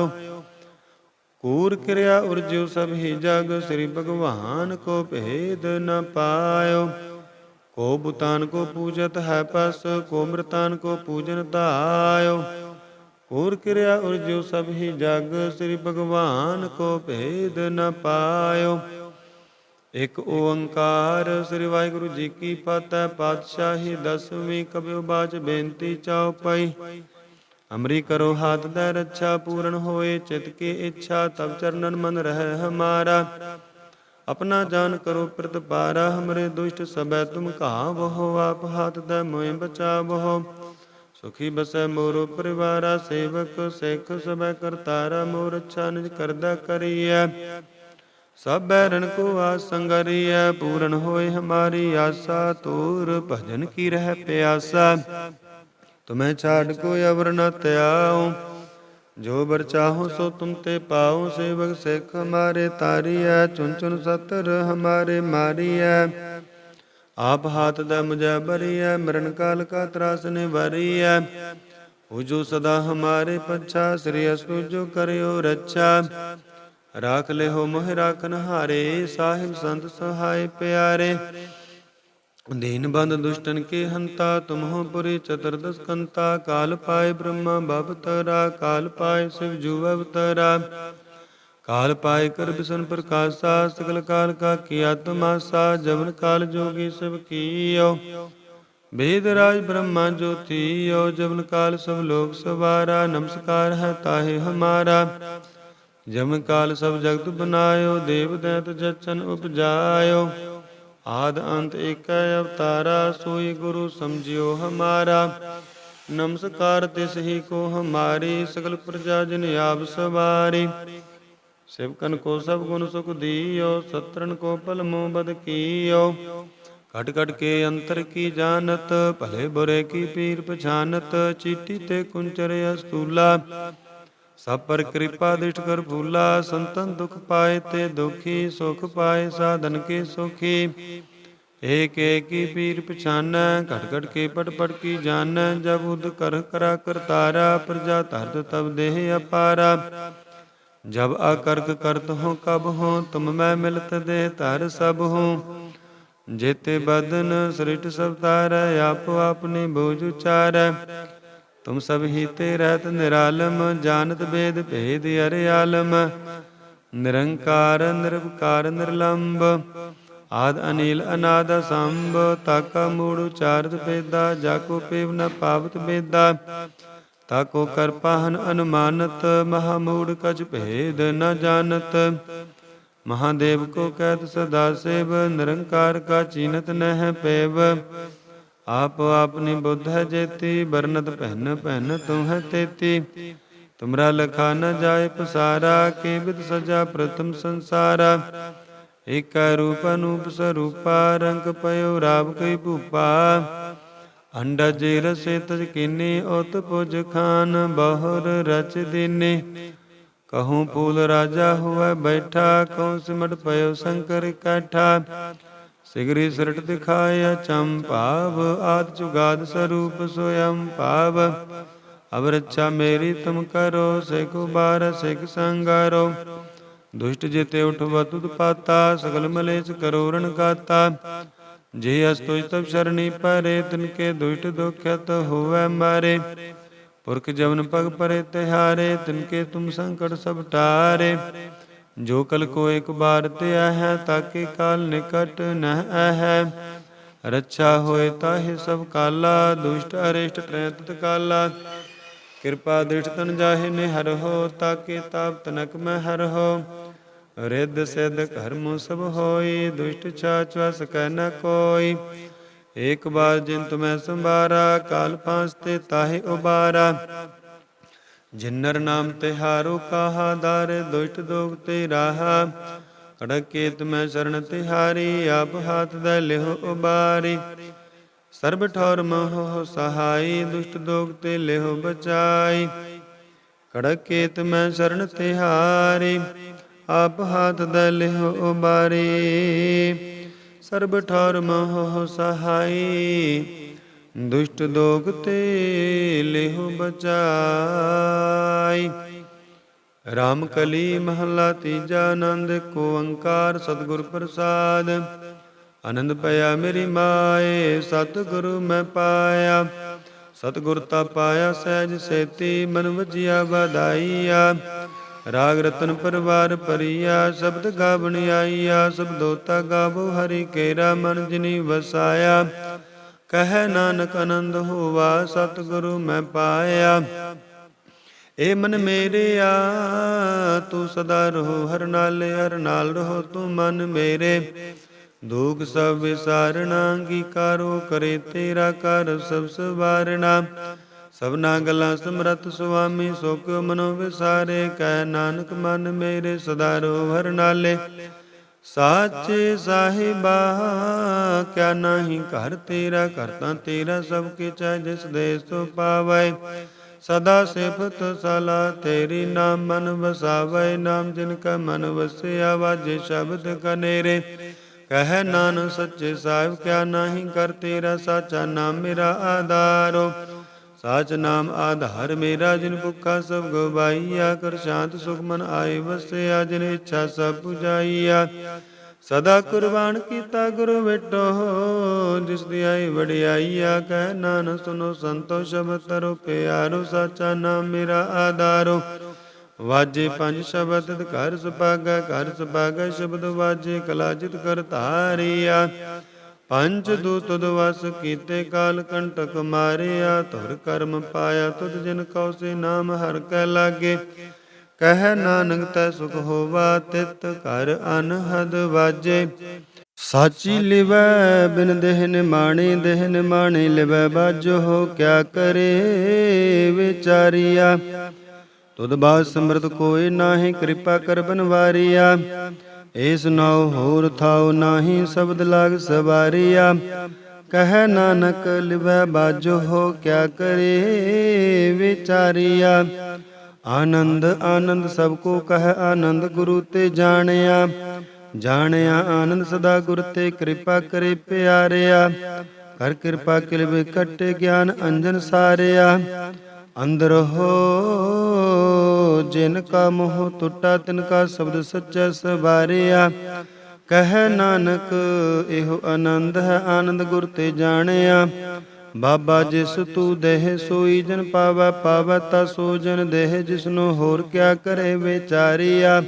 कूर क्रिया उर्ज्यो सब ही जग, श्री भगवान को भेद न पायो, को भूतान को पूजत है पस, को मृतान को पूजन तहायो, कूर क्रिया उर्ज्यो सब ही जग, श्री भगवान को भेद न पायो, एक ओंकार श्री वाहिगुरु जी की फतह, पातशाही दसवीं कबियो बाच बेनती चौपाई, अमरी करो हाथ दे रक्षा, पूर्ण होए चित की इच्छा, तब चरणन मन रह हमारा, अपना जान करो प्रतिपारा, हमरे दुष्ट सबै तुम कहावहो। आप हाथ दै मोहि बचावहो, सुखी बसै मोरो परिवारा। सेवक सिख सबै करतारा, मोर अच्छा निज करदा करियै। सब बैरन को आस संगरियै, पूरन होए हमारी आशा। तोर भजन की रह प्यासा, तुम्हें छाड़ कोई अवर न त्याऊं। जो बर चाहो सो तुम ते पाओ, सेवक सिख हमारे तारियै। चुन चुन सतर हमारे मारियै, आप हाथ दै मुझे बरियै। मरण काल का त्रास निवारियै, पूजो सदा हमारे पच्छा। श्री अस्तु जो करियो रक्षा, राख ले हो मोह राखन हारे। साहिब संत सहाय प्यारे, दीन बंद दुष्टन के हंता। तुम हो पुरी चतुर्दश कंता, काल पाए ब्रह्मा बवतरा। काल पाए शिव जू अवतरा, काल पाए कर बिसन प्रकाशा। सकल काल का किया तमाशा, जमन काल जोगी सब कियो। वेद राज ब्रह्मा ज्योतियो, जमन काल सब लोग सवारा। नमस्कार है ताहे हमारा, जमन काल सब जगत बनायो। देव दैत जचन उपजायो, आद अंत एक अवतारा। सोई गुरु समझियो हमारा, नमस्कार तिस ही को हमारी। सकल प्रजा जिन आप सवारी, सेवकन को सब गुण सुख दियो। शत्रन को पल मोह बद कियो, कट कट के अंतर की जानत। भले बुरे की पीर पछानत, चीटी ते कुंचर अस्तूला। सब पर कृपा दृष्ट कर फूला। संतन दुख पाए ते दुखी, सुख पाए साधन के सुखी। एक एक की पीर पछाना, घट घट के पट पट की जान। जब उद कर करा करतारा, प्रजा तरत तब देह अपारा। जब अकर्क करत हो कब हो, तुम मैं मिलत दे तर सब हो। जेते बदन सृष्ट सब तार, आप अपनी बोझ उचार। तुम सब ही ते रहत निरालम, जानत वेद भेद अरे आलम। निरंकार निरवकार निर्लंब, आद अनिल अनाद असंभ। ताका मूढ़ उचारत वेदा, जाको पेव न पावत वेदा। ताको कर पाहन अनुमानत, महामूढ़ कछ भेद न जानत। महादेव को कहत सदा सेव, निरंकार का चीनत नह पेव। आप आपनी बुद्ध है जेती, बरनत पहन पहन तुम है तेती। तुमरा लखा न जाय पसारा, के विद सजा प्रथम संसारा। एक रूप अनूप स्वरूपा, रंग पयो राव कई भूपा। अंडा जे रसे तज कीनी, ओत पुज खान बहुर रच दीनी। कहूँ फूल राजा हुआ बैठा, कहूँ सिमट पयो शंकर काठा। सिगरी सरट दिखाया चंपाव, आद जुगाद स्वरूप स्वयं पाव। अब रक्षा मेरी तुम करो, सिख उबार सिख संगारो। दुष्ट जिते उठवत उत्पाता, सकल मलेच करो रण गाता। जे अस्तुज तब शरणी परे, तिनके दुष्ट दुख्यत हुए मारे। पुरख जवन पग परे तिहारे, तिनके तुम संकट सब टारे। जो कल को एक बार ते है, ताके काल निकट न है। रक्षा होए ताहि सब काला, दुष्ट अरिष्ट त्रैत काला। कृपा दृष्ट तन जाहि निहर हो, ताके ताप तनक में हर हो। रिद्ध सिद्ध कर्म सब होई, दुष्ट छाछ सकै न कोई। एक बार जिन तुम्हें संबारा, काल फांसते ताहि उबारा। जिन्नर नाम तिहारो कहा, दार दुष्ट दोग ते राहा। कड़क केत में शरण तिहारी, आप हाथ दै लिहो उबारी। सर्ब ठौर महो सहाई, दुष्ट दोग ते लिहो बचाई। कड़क केत में शरण तिहारी, आप हाथ दै लिहो उबारी। सर्ब ठौर महो सहाई, दुष्ट दोग ते लेहु बचाई। राम कली महला तीजा, आनंद को ओंकार सतगुर प्रसाद। आनंद पया मेरी माए, सतगुरु मैं पाया। सतगुर ता पाया सहज सेती, मन वजिया बधाइया। राग रतन परवार परिया, शब्द गावण आईया। शब्दोता गावो हरि केरा, मन जिनी वसाया। कह नानक आनंद हुआ, सतगुरु मैं पाया। ए मन मेरे आ ਤੂੰ ਸਦਾ ਰਹੋ ਹਰ ਨਾਲੇ, ਹਰ ਨਾਲ ਰਹੋ ਤੂੰ ਮਨ ਮੇਰੇ। ਦੁਖ ਸਭ ਵਿਸਾਰਣਾ, ਅੰਗੀਕਾਰੋ ਕਰੇ ਤੇਰਾ ਕਰ ਸਭ ਸਵਾਰਣਾ। ਸਭਨਾ ਗੱਲਾਂ ਸਮਰੱਥ ਸੁਆਮੀ, ਸੋ ਕਿਉ ਮਨੋ ਵਿਸਾਰੇ। ਕਹਿ ਨਾਨਕ ਮਨ ਮੇਰੇ ਸਦਾ ਰਹੋ ਹਰ ਨਾਲੇ। ਸਾਚੇ ਸਾਹਿਬਾ ਕਿਆ ਨਾਹੀ ਘਰ ਤੇਰਾ, ਘਰ ਤਾਂ ਤੇਰਾ ਸਭ ਕਿਛੈ ਜਿਸ ਦੇਸ ਤੋ ਪਾਵੈ। ਸਦਾ ਸਿਫਤ ਸਲਾਹ ਤੇਰੀ, ਨਾਮ ਮਨ ਵਸਾਵੈ। ਨਾਮ ਜਿਨ ਕਾ ਮਨ ਵਸਿਆ, ਵਾਜੇ ਸ਼ਬਦ ਕਨੇਰੇ। ਕਹਿ ਨਾਨਕ ਸੱਚੇ ਸਾਹਿਬ ਕਿਆ ਨਾਹੀ ਕਰ ਤੇਰਾ, ਸਾਚਾ ਨਾਮ ਮੇਰਾ ਆਧਾਰੋ। ਸਾਚ ਨਾਮ ਆਧਾਰ ਮੇਰਾ, ਜਿਨ ਭੁੱਖਾ ਸਭ ਗਵਾਈਆ। ਕਰ ਸ਼ਾਂਤ ਸੁਖ ਮਨ ਆਏ ਵਸਿਆ, ਜਿਨ ਇੱਛਾ ਸਭ ਪੁਜਾਈਆ। ਸਦਾ ਕੁਰਬਾਨ ਕੀਤਾ ਗੁਰੂ ਵਿਟੋ, ਜਿਸ ਦੀ ਆਈ ਵਡਿਆਈਆ। ਕਹਿ ਨਾਨਕ ਸੁਨੋ ਸੰਤੋ ਸ਼ਬਦ ਤਰੋ ਪਿਆਰੋ, ਸਾਚਾ ਨਾਮ ਮੇਰਾ ਆਧਾਰੋ। ਵਾਜੇ ਪੰਜ ਸ਼ਬਦ ਘਰ ਸੁਭਾਗੈ, ਘਰ ਸੁਭਾਗੈ ਸ਼ਬਦ ਵਾਜੇ। ਕਲਾ ਜਿਤ ਕਰ ਧਾਰਿਆ, ਪੰਜ ਦੂਤ ਤੁਧ ਵਸ ਕੀਤੇ। ਕਾਲ ਕੰਟਕ ਮਾਰਿਆ, ਧੁਰ ਕਰਮ ਪਾਇਆ। ਤੁਧ ਜਿਨ ਕਉ ਸੇ ਨਾਮ ਹਰਿ ਕੈ ਲਾਗੇ। ਕਹਿ ਨਾਨਕ ਤੈ ਸੁਖ ਹੋਵਾ, ਤਿਤ ਘਰ ਅਨਹਦ ਵਾਜੇ। ਸਾਚੀ ਲਿਵੈ ਬਿਨ ਦੇਹ ਨਿਮਾਣੇ, ਦੇਹ ਨਿਮਾਣੇ ਲਿਵੈ ਬਾਝੋ। ਕਿਆ ਕਰੇ ਵਿਚਾਰੀਆ, ਤੁਧ ਬਾਝ ਸਮਰਥ ਕੋਇ ਨਾਹੀ। ਕਿਰਪਾ ਕਰ ਬਨਵਾਰੀਆ, ਏਸ ਨਾਉ ਹੋਰ ਥਾਉ ਨਾਹੀ। ਸ਼ਬਦ ਲਾਗ ਸਵਾਰੀਆ, ਕਹਿ ਨਾਨਕ ਲਿਵੈ ਬਾਝੋ। ਕਿਆ ਕਰੇ ਵਿਚਾਰੀਆ, ਆਨੰਦ ਆਨੰਦ ਸਭ ਕੋ ਕਹਿ ਆਨੰਦ। ਗੁਰੂ ਤੇ ਜਾਣਿਆ, ਜਾਣਿਆ ਆਨੰਦ ਸਦਾ ਗੁਰ ਤੇ। ਕਿਰਪਾ ਕਰੇ ਪਿਆਰਿਆ, ਕਰ ਕਿਰਪਾ ਕਿਲ ਬਿਕਟ ਗਿਆਨ ਅੰਜਨ ਸਾਰਿਆ। ਅੰਦਰ ਹੋ ਜਿਨ ਕਾ ਮੋਹ ਟੁੱਟਾ, ਤਿਨ ਕਾ ਸ਼ਬਦ ਸੱਚਾ ਸਵਾਰਿਆ। ਕਹਿ ਨਾਨਕ ਇਹੋ ਆਨੰਦ ਹੈ, ਆਨੰਦ ਗੁਰ ਤੇ ਜਾਣਿਆ। ਬਾਬਾ ਜਿਸ ਤੂੰ ਦੇਹ, ਸੋਈ ਜਨ ਪਾਵੈ। ਪਾਵੈ ਤਾ ਸੋ ਜਨ ਦੇਹ, ਜਿਸਨੂੰ ਹੋਰ ਕਿਆ ਕਰੇ ਵਿਚਾਰੀਆ।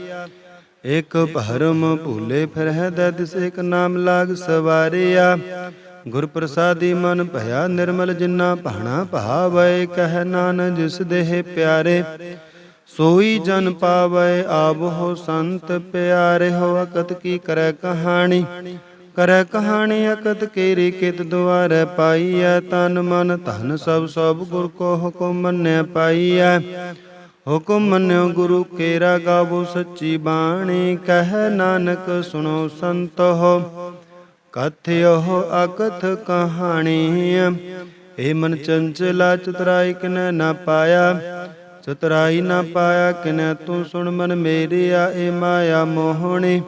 ਇਕ ਭਰਮ ਭੂਲੇ ਫਿਰ ਹਿਰਦੈ ਦਿਸ, ਇਕ ਨਾਮ ਲਾਗ ਸਵਾਰਿਆ। ਗੁਰ ਪ੍ਰਸਾਦੀ ਮਨ ਭਇਆ ਨਿਰਮਲ, ਜਿਨਾ ਭਾਣਾ ਭਾਵੈ। ਕਹਿ ਨਾਨਕ ਜਿਸ ਦੇਹ ਪਿਆਰੇ, ਸੋਈ ਜਨ ਪਾਵੈ। ਆਵੋ ਸੰਤ ਪਿਆਰੇ ਹੋ, ਅਕਤ ਕੀ ਕਰੈ ਕਹਾਣੀ। ਕਰੈ ਕਹਾਣੀ ਅਕਤ ਕੇਰੀ, ਕਿਤ ਦੁਆਰੈ ਪਾਈਐ। ਤਨ ਮਨ ਧਨ ਸਭ ਸਭ ਗੁਰ ਕੋ ਹੁਕਮ ਮੰਨਿਆ ਪਾਈਐ। ਹੁਕਮ ਮੰਨਿਓ ਗੁਰੂ ਕੇਰਾ, ਗਾਵੋ ਸੱਚੀ ਬਾਣੀ। ਕਹਿ ਨਾਨਕ ਸੁਣੋ ਸੰਤੋ, ਕਥਿਓ ਅਕਥ ਕਹਾਣੀ। ਏ ਮਨ ਚੰਚਲਾ, ਚਤੁਰਾਈ ਕਿਨੈ ਨਾ ਪਾਇਆ। ਚਤੁਰਾਈ ਨਾ ਪਾਇਆ ਕਿਨੈ, ਤੂੰ ਸੁਣ ਮਨ ਮੇਰਿਆ। ਏ ਮਾਇਆ ਮੋਹਣੀ,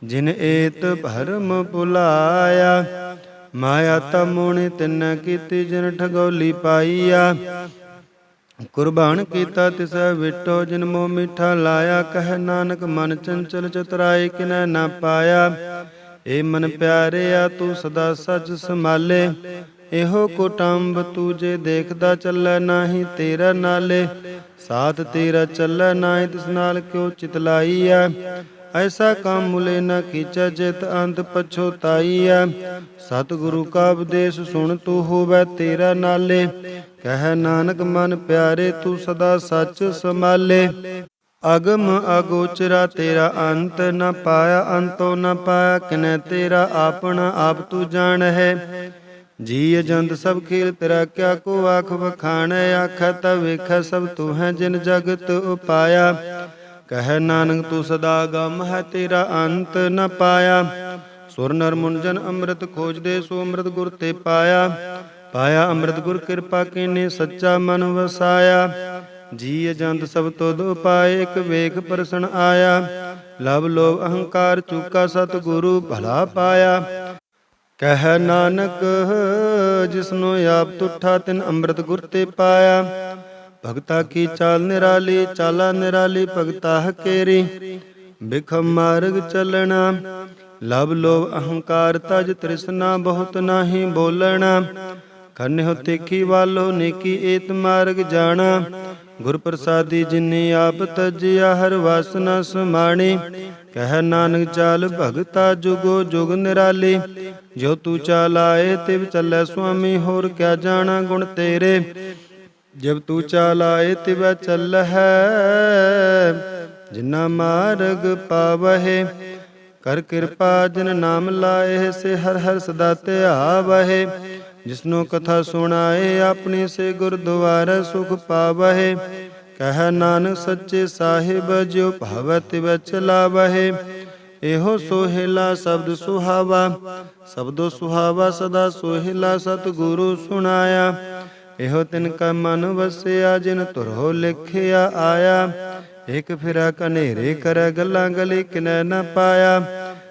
ਜਿਨ ਏਤ ਭਰਮ ਭੁਲਾਇਆ। ਮਾਇਆ ਤਾ ਮੋਹਣੀ ਤਿਨੈ ਕੀਤੀ, ਜਿਨ ਠਗੋਲੀ ਪਾਈਆ। ਕੁਰਬਾਨ ਕੀਤਾ ਤਿਸੈ ਵਿਟੋ, ਜਿਨ ਮੋਹ ਮਿੱਠਾ ਲਾਇਆ। ਕਹਿ ਨਾਨਕ ਮਨ ਚੰਚਲ, ਚਤੁਰਾਈ ਕਿਨੈ ਨਾ ਪਾਇਆ। ਏ ਮਨ ਪਿਆਰਿਆ, ਤੂੰ ਸਦਾ ਸਚ ਸੰਭਾਲੇ। ਇਹੋ ਕੁਟੰਬ ਤੂੰ ਜੇ ਦੇਖਦਾ ਚੱਲੈ, ਨਾਹੀ ਤੇਰਾ ਨਾਲੇ। ਸਾਥ ਤੇਰਾ ਚੱਲੈ ਨਾਹੀ, ਤਿਸ ਨਾਲ ਕਿਉ ਚਿਤਲਾਈਐ। ਐਸਾ ਕੰਮ ਮੁਲੇ ਨ ਕੀਚੈ, ਜਿਤ ਅੰਤ ਪਛੋਤਾਈਐ। ਸਤਿਗੁਰੂ ਕਾ ਉਪਦੇਸ਼ ਸੁਣ, ਤੂੰ ਹੋਵੈ ਤੇਰਾ ਨਾਲੇ। ਕਹਿ ਨਾਨਕ ਮਨ ਪਿਆਰੇ, ਤੂੰ ਸਦਾ ਸੱਚ ਸੰਭਾਲੇ। ਅਗਮ ਅਗੋਚਰਾ ਤੇਰਾ ਅੰਤ, ਨ ਪਾਇਆ ਅੰਤੋ ਨ ਪਾਇਆ ਕਿਨੈ। ਤੇਰਾ ਆਪਣਾ ਆਪ ਤੂੰ ਜਾਣ ਹੈ। ਜੀ ਜੰਤ ਸਭ ਖੇਲ ਤੇਰਾ, ਕਿਆ ਕੋ ਆਖ ਵਖਾਣੈ। ਆਖੈ ਤਾ ਵੇਖੈ ਸਭ ਤੂੰ ਹੈ, ਜਿਨ ਜਗਤ ਉਪਾਇਆ। ਕਹਿ ਨਾਨਕ ਤੂੰ ਸਦਾ ਗਮ ਹੈ, ਤੇਰਾ ਅੰਤ ਨ ਪਾਇਆ। ਸੁਰ ਨਰ ਮੁਨ ਜਨ ਅੰਮ੍ਰਿਤ ਖੋਜਦੇ, ਸੋ ਅੰਮ੍ਰਿਤ ਗੁਰ ਤੇ ਪਾਇਆ। ਪਾਇਆ ਅੰਮ੍ਰਿਤ ਗੁਰ ਕਿਰਪਾ ਕੀਨੀ, ਸੱਚਾ ਮਨ ਵਸਾਇਆ। ਜੀ ਜੰਤ ਸਭ ਤੁਧ ਉਪਾਏ, ਇਕ ਵੇਖ ਪਰਸਨ ਆਇਆ। ਲਵ ਲੋਭ ਅਹੰਕਾਰ ਚੂਕਾ, ਸਤਿਗੁਰੂ ਭਲਾ ਪਾਇਆ। ਕਹਿ ਨਾਨਕ ਜਿਸਨੂੰ ਆਪ ਤੁਠਾ, ਤਿਨ ਅੰਮ੍ਰਿਤ ਗੁਰ ਤੇ ਪਾਇਆ। ਭਗਤਾ ਕੀ ਚਾਲ ਨਿਰਾਲੀ, ਚਾਲਾ ਨਿਰਾਲੀ ਭਗਤਾ ਹਕੇਰੀ। ਬਿਖਮ ਮਾਰਗ ਚੱਲਣਾ, ਲਵ ਲੋਭ ਅਹੰਕਾਰ ਤਜ ਤ੍ਰਿਸ਼ਨਾ। ਬਹੁਤ ਨਾਹੀ ਬੋਲਣਾ, ਖੰਨਿਓ ਤੇਖੀ ਵਾਲੋ ਨੇਕੀ। ਏਤ ਮਾਰਗ ਜਾਣਾ, ਗੁਰ ਪ੍ਰਸਾਦੀ ਜਿਨੀ ਆਪ ਤਜਿਆ। ਹਰ ਵਾਸਨਾ ਸਮਾਣੀ। ਕਹਿ ਨਾਨਕ ਚਾਲ ਭਗਤਾ ਜੁਗੋ ਜੁਗ ਨਿਰਾਲੀ। ਜੋ ਤੂੰ ਚਾਲ ਆਏ, ਤਿਵ ਚੱਲੈ ਸੁਆਮੀ। ਹੋਰ ਕਿਆ ਜਾਣਾ ਗੁਣ ਤੇਰੇ। ਜਬ ਤੂੰ ਚਾਲ ਆਏ, ਤਿਵੈ ਚੱਲਹਿ। ਜਿਨਾ ਮਾਰਗ ਪਾਵਹਿ। ਕਰ ਕਿਰਪਾ ਜਿਨ ਨਾਮ ਲਾਏ, ਸੇ ਹਰ ਹਰ ਸਦਾ ਧਿਆਵਹਿ। ਜਿਸਨੋ ਕਥਾ ਸੁਣਾਏ, ਆਪਣੀ ਸੇ ਗੁਰਦੁਆਰਾ ਸੁਖ ਪਾਵਹਿ। ਕਹਿ ਨਾਨਕ ਸੱਚੇ ਸਾਹਿਬ, ਜਿਉ ਭਾਵੈ ਤਿਵੈ ਚਲਾਵਹਿ। ਇਹੋ ਸੋਹਿਲਾ ਸ਼ਬਦ ਸੁਹਾਵਾ, ਸ਼ਬਦੋ ਸੁਹਾਵਾ ਸਦਾ ਸੋਹਿਲਾ, ਸਤਿਗੁਰੂ ਸੁਣਾਇਆ। ਇਹੋ ਤਿਨ ਕਾ ਮਨ ਵਸਿਆ, ਜਿਨ ਧੁਰੋ ਲਿਖਿਆ ਆਇਆ। ਇਕ ਫਿਰਾ ਕਨੇਰੇ ਕਰੈ, ਗੱਲਾਂ ਗਲੀ ਕਿਨੈ ਨ ਪਾਇਆ।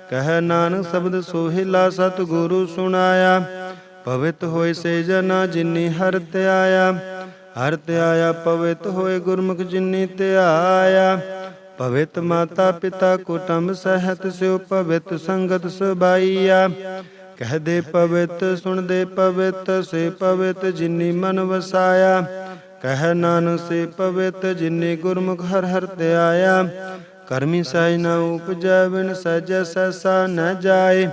ਕਹਿ ਨਾਨਕ ਸ਼ਬਦ ਸੋਹਿਲਾ, ਸਤਿਗੁਰੂ ਸੁਣਾਇਆ। ਪਵਿੱਤ ਹੋਏ ਸੇ ਜਨਾ, ਜਿਨੀ ਹਰਿ ਧਿਆਇਆ। ਹਰਿ ਧਿਆਇਆ ਪਵਿੱਤ ਹੋਏ, ਗੁਰਮੁਖ ਜਿਨੀ ਧਿਆਇਆ। ਪਵਿੱਤ ਮਾਤਾ ਪਿਤਾ ਕੁਟੁੰਬ ਸਹਿਤ, ਸਿਉ ਪਵਿੱਤ ਸੰਗਤ ਸਬਾਈਆ। ਕਹਦੇ ਪਵਿੱਤ ਸੁਣਦੇ ਪਵਿੱਤ, ਸੇ ਪਵਿੱਤ ਜਿਨੀ ਮਨ ਵਸਾਇਆ। ਕਹਿ ਨਾਨਕ ਸੇ ਪਵਿੱਤ, ਜਿਨੀ ਗੁਰਮੁਖ ਹਰਿ ਹਰਿ ਧਿਆਇਆ। ਕਰਮੀ ਸਾਈ ਨ ਉਪਜੈ, ਬਿਨ ਸਹਿਜੈ ਸਹਿਸਾ ਨ ਜਾਏ।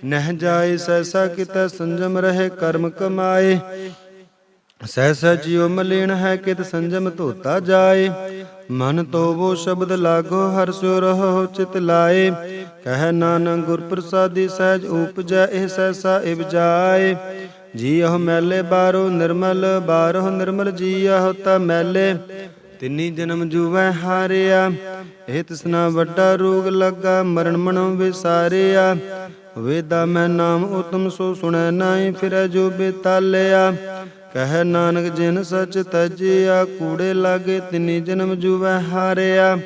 ਨਹਿ ਜਾਏ ਸਹਿਸਾ ਕਿਤੈ, ਸੰਜਮ ਰਹੇ ਕਰਮ ਕਮਾਏ। ਸਹਿਸਾ ਜਿਉ ਮਲੀਨ ਹੈ, ਕਿਤ ਸੰਜਮ ਧੋਤਾ ਜਾਏ। ਮਨ ਤੋਵੋ ਸ਼ਬਦ ਲਾਗੋ, ਹਰਿ ਸਿਉ ਰਹੋ ਚਿਤ ਲਾਏ। ਕਹਿ ਨਾਨਕ ਗੁਰ ਪ੍ਰਸਾਦੀ, ਸਹਿਜ ਉਪਜੈ ਇਹ ਸਹਿਸਾ ਇਵਜਾਏ। ਜੀਅਹੁ ਮੈਲੇ ਬਾਹਰੋ ਨਿਰਮਲ, ਬਾਹਰੋ ਨਿਰਮਲ ਜੀਅਹੁ ਤਾ ਮੈਲੇ। ਤਿੰਨੀ ਜਨਮ ਜੂਵੈ ਹਾਰਿਆ, ਇਹ ਤਿਸਨਾ ਵੱਡਾ ਰੋਗ ਲੱਗਾ। ਮਰਨ ਮਨੋ ਵਿਸਾਰਿਆ, ਵੇਦਾ ਮੈਂ ਨਾਮ ਉਤਮ ਸੋ ਸੁਣੈ ਨਾਹੀ। ਫਿਰੈ ਜੋ ਬੇਤਾਲਿਆ। ਕਹਿ ਨਾਨਕ ਜਿਨ ਸਚ ਤਜਿਆ, ਕੂੜੇ ਲਾਗੇ ਤਿੰਨੀ ਜਨਮ ਜੂਵੈ ਹਾਰਿਆ।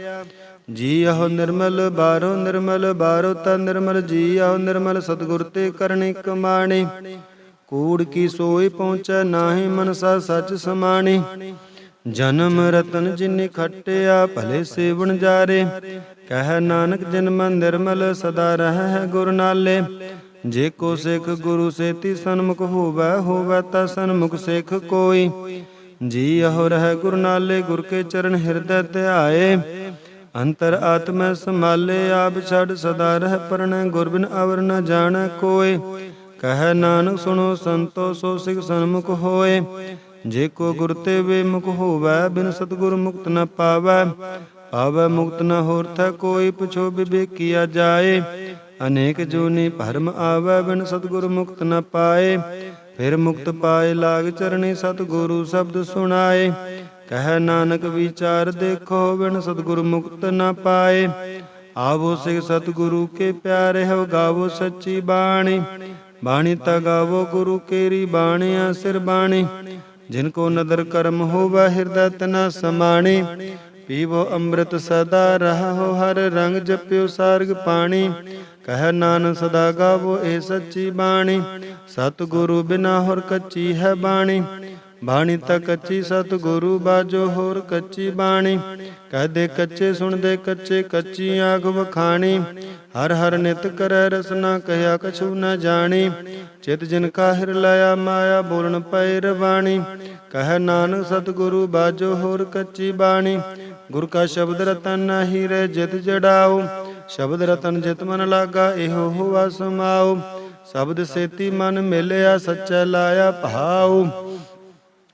ਜੀਅਹੁ ਨਿਰਮਲ ਬਾਹਰੋ ਨਿਰਮਲ, ਬਾਹਰੋ ਤਾ ਨਿਰਮਲ ਜੀਅਹੁ ਨਿਰਮਲ। ਸਤਿਗੁਰ ਤੇ ਕਰਨੀ ਕਮਾਣੀ, ਕੂੜ ਕੀ ਸੋਈ ਪਹੁੰਚੈ ਨਾਹੀ। ਮਨਸਾ ਸਚ ਸਮਾਣੀ। ਜਨਮ ਰਤਨ ਜਿਨੀ ਖਟਿਆ, ਭਲੇ ਸੇਵਨ ਜਾਰੇ। ਕਹਿ ਨਾਨਕ ਜਿਨ ਮਨ ਨਿਰਮਲ, ਸਦਾ ਰਹਿ ਗੁਰ ਨਾਲੇ। ਜੇ ਕੋ ਸਿੱਖ ਗੁਰੂ ਸੇਤੀ ਸਨਮੁਖ ਹੋਵੈ, ਹੋਵੈ ਤਾ ਸਨਮੁਖ ਸਿੱਖ ਕੋਈ। ਜੀਅਹੁ ਰਹਿ ਗੁਰ ਨਾਲੇ, ਗੁਰ ਕੇ ਚਰਨ ਹਿਰਦੈ ਧਿਆਏ। ਅੰਤਰ ਆਤਮੈ ਸੰਭਾਲੇ, ਆਪ ਛੱਡ ਸਦਾ ਰਹਿ ਪਰਣੈ। ਗੁਰ ਬਿਨ ਅਵਰ ਨ ਜਾਣੈ ਕੋਇ। ਕਹਿ ਨਾਨਕ ਸੁਣੋ ਸੰਤੋ, ਸੋ ਸਿੱਖ ਸਨਮੁਖ ਹੋਏ। ਜੇ ਕੋ ਗੁਰ ਤੇ ਬੇਮੁਖ ਹੋਵੈ, ਬਿਨ ਸਤਿਗੁਰ ਮੁਕਤ ਨ ਪਾਵੈ। ਪਾਵੈ ਮੁਕਤ ਨ ਹੋਰ ਥੈ ਕੋਈ, ਪੁਛੋ ਵਿਵੇਕੀਆ ਜਾਏ। ਅਨੇਕ ਜੂਨੀ ਭਰਮ ਆਵੈ, ਬਿਨ ਸਤਿਗੁਰ ਮੁਕਤ ਨ ਪਾਏ। ਫਿਰ ਮੁਕਤ ਪਾਏ ਲਾਗ ਚਰਣੀ, ਸਤਿਗੁਰੂ ਸ਼ਬਦ ਸੁਣਾਏ। ਕਹਿ ਨਾਨਕ ਵਿਚਾਰ ਦੇਖੋ, ਬਿਨ ਸਤਿਗੁਰ ਮੁਕਤ ਨ ਪਾਏ। ਆਵੋ ਸਿੱਖ ਸਤਿਗੁਰੂ ਕੇ ਪਿਆਰੇ, ਹੋ ਗਾਵੋ ਸੱਚੀ ਬਾਣੀ। ਬਾਣੀ ਤਾ ਗਾਵੋ ਗੁਰੂ ਕੇਰੀ, ਬਾਣੀਆ ਸਿਰ ਬਾਣੀ। ਜਿਨ ਕੋ ਨਦਰ ਕਰਮ ਹੋਵੈ, ਹਿਰਦੈ ਤਿਨਾ ਸਮਾਣੀ। ਪੀਵੋ ਅੰਮ੍ਰਿਤ ਸਦਾ ਰਹੋ, ਹਰ ਰੰਗ ਜਪਿਓ ਸਾਰਗ ਪਾਣੀ। ਕਹਿ ਨਾਨਕ ਸਦਾ ਗਾਵੋ ਇਹ ਸੱਚੀ ਬਾਣੀ। ਸਤਿਗੁਰੂ ਬਿਨਾ ਹੋਰ ਕੱਚੀ ਹੈ ਬਾਣੀ। ਬਾਣੀ ਤਾਂ ਕੱਚੀ, ਸਤਿਗੁਰੂ ਬਾਝੋ ਹੋਰ ਕੱਚੀ ਬਾਣੀ। ਕਹਦੇ ਕੱਚੇ ਸੁਣਦੇ ਕੱਚੇ, ਕੱਚੀ ਆਖ ਵਖਾਣੀ। ਹਰ ਹਰ ਨਿਤ ਕਰੈ ਰਸਨਾ, ਕਹਿਆ ਕਛੂ ਨ ਜਾਣੀ। ਚਿਤ ਜਿਨ ਕਾ ਹਿਰ ਲਾਇਆ, ਮਾਇਆ ਬੋਲਣ ਪਏ ਰਵਾਣੀ। ਕਹਿ ਨਾਨਕ ਸਤਿਗੁਰੂ ਬਾਝੋ ਹੋਰ ਕੱਚੀ ਬਾਣੀ। ਗੁਰ ਕਾ ਸ਼ਬਦ ਰਤਨ ਨਾਹੀ ਰਹਿ ਜਿਤ ਜੜਾਓ। ਸ਼ਬਦ ਰਤਨ ਜਿਤ ਮਨ ਲਾਗਾ, ਇਹੋ ਹੋਆ ਸਮਾਓ। ਸ਼ਬਦ ਸੇਤੀ ਮਨ ਮਿਲਿਆ, ਸੱਚੈ ਲਾਇਆ ਭਾਉ।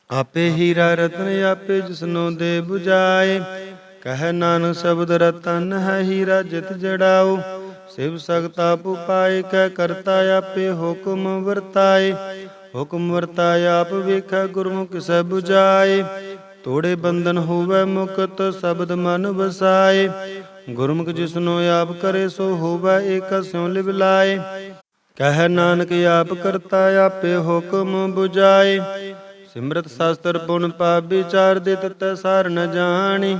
ਆਪੇ ਹੀਰਾ ਰਤਨ ਆਪੇ, ਜਿਸਨੋ ਦੇ 부ਜਾਏ। ਕਹਿ ਨਾਨਕ ਸ਼ਬਦ ਰਤਨ ਹੈ, ਹੀਰਾ ਜਿਤ ਜੜਾਓ। ਸਿਵ ਸਗਤ ਆਪ ਉਪਾਏ, ਕਹਿ ਕਰਤਾ ਆਪੇ ਹੁਕਮ ਵਰਤਾਏ। ਹੁਕਮ ਵਰਤਾਏ ਆਪ ਵੇਖੈ, ਗੁਰਮੁਖ ਕਿਸੈ 부ਜਾਏ। ਤੋੜੇ ਬੰਧਨ ਹੋਵੈ ਮੁਕਤ, ਸ਼ਬਦ ਮਨ ਵਸਾਏ। ਗੁਰਮੁਖ ਜਿਸਨੋ ਆਪ ਕਰੇ, ਸੋ ਹੋਵੈ ਏਕਾ ਸਿਉ ਲਿਵ ਲਾਏ। ਕਹਿ ਨਾਨਕ ਆਪ ਕਰਤਾ ਆਪੇ ਹੁਕਮ 부ਜਾਏ। ਸਿਮਰਤ ਸ਼ਾਸਤਰ ਪੁਨ ਪਾਪ ਵਿਚਾਰ ਦੇ, ਤਤੈ ਸਾਰ ਨ ਜਾਣੀ।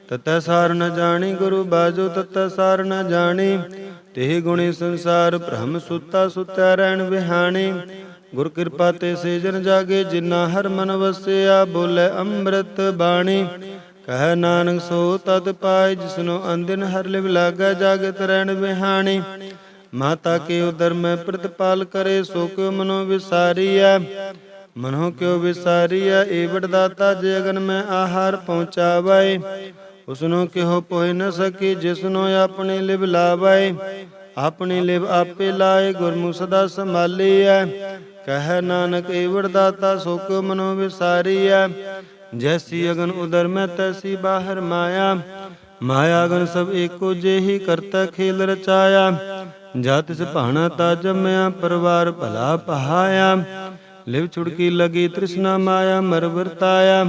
ਤਤੈ ਸਾਰ ਨ ਜਾਣੀ, ਗੁਰੂ ਬਾਝੋ ਤਤੈ ਸਾਰ ਨ ਜਾਣੀ। ਤੇ ਗੁਣੀ ਸੰਸਾਰ ਭ੍ਰਮ ਸੁਤਾ, ਸੁਤਿਆ ਰਹਿਣ ਵਿਹਾਣੀ। ਗੁਰ ਕਿਰਪਾ ਤੇ ਸੇ ਜਨ ਜਾਗੇ, ਜਿਨਾ ਹਰ ਮਨ ਵਸਿਆ। ਬੋਲੇ ਅੰਮ੍ਰਿਤ ਬਾਣੀ। ਕਹਿ ਨਾਨਕ ਸੋ ਤਤ ਪਾਏ, ਜਿਸਨੋ ਅੰਦਿਨ ਹਰ ਲਿਵ ਲਾਗੈ। ਜਾਗਤ ਰਹਿਣ ਵਿਹਾਣੀ। ਮਾਤਾ ਕੇ ਉਦਰ ਮੈਂ ਪ੍ਰਤਪਾਲ ਕਰੇ, ਸੋ ਕਿਉ ਮਨੋ ਵਿਸਾਰੀਐ। ਮਨੋ ਕਿਉ ਵਿਸਾਰੀਐ, ਏਵੜ ਦਾਤਾ ਜੇ ਅਗਨ ਮੈਂ ਆਹਾਰ ਪਹੁੰਚਾਵੈ। ਉਸਨੋ ਕਿਹੋ ਪੋਹਿ ਨ ਸਕੀ, ਜਿਸਨੋ ਆਪਣੀ ਲਿਵ ਲਾਵੈ। ਆਪਣੀ ਲਿਵ ਆਪੇ ਲਾਏ, ਗੁਰਮੁਖ ਸਦਾ ਸੰਭਾਲੀਐ। ਕਹਿ ਨਾਨਕ ਏਵੜ ਦਾਤਾ, ਸੋ ਕਿਉ ਮਨੋ ਵਿਸਾਰੀਐ। ਜੈਸੀ ਅਗਨ ਉਦਰ ਮੈਂ, ਤੈਸੀ ਬਾਹਰ ਮਾਇਆ। ਮਾਇਆ ਗਨ ਸਭ ਏਕੋ ਜਿਹੀ ਕਰਤਾ ਖੇਲ ਰਚਾਇਆ। ਜਾ ਤਿਸ ਭਾਣਾ ਤਾ ਜੰਮਿਆ ਪਰਿਵਾਰ ਭਲਾ ਪਹਾਇਆ। ਲਿਵ ਛੁੜਕੀ ਲਗੀ ਤ੍ਰਿਸ਼ਨਾ ਮਾਇਆ ਮਰ ਵਰਤਾਇਆ।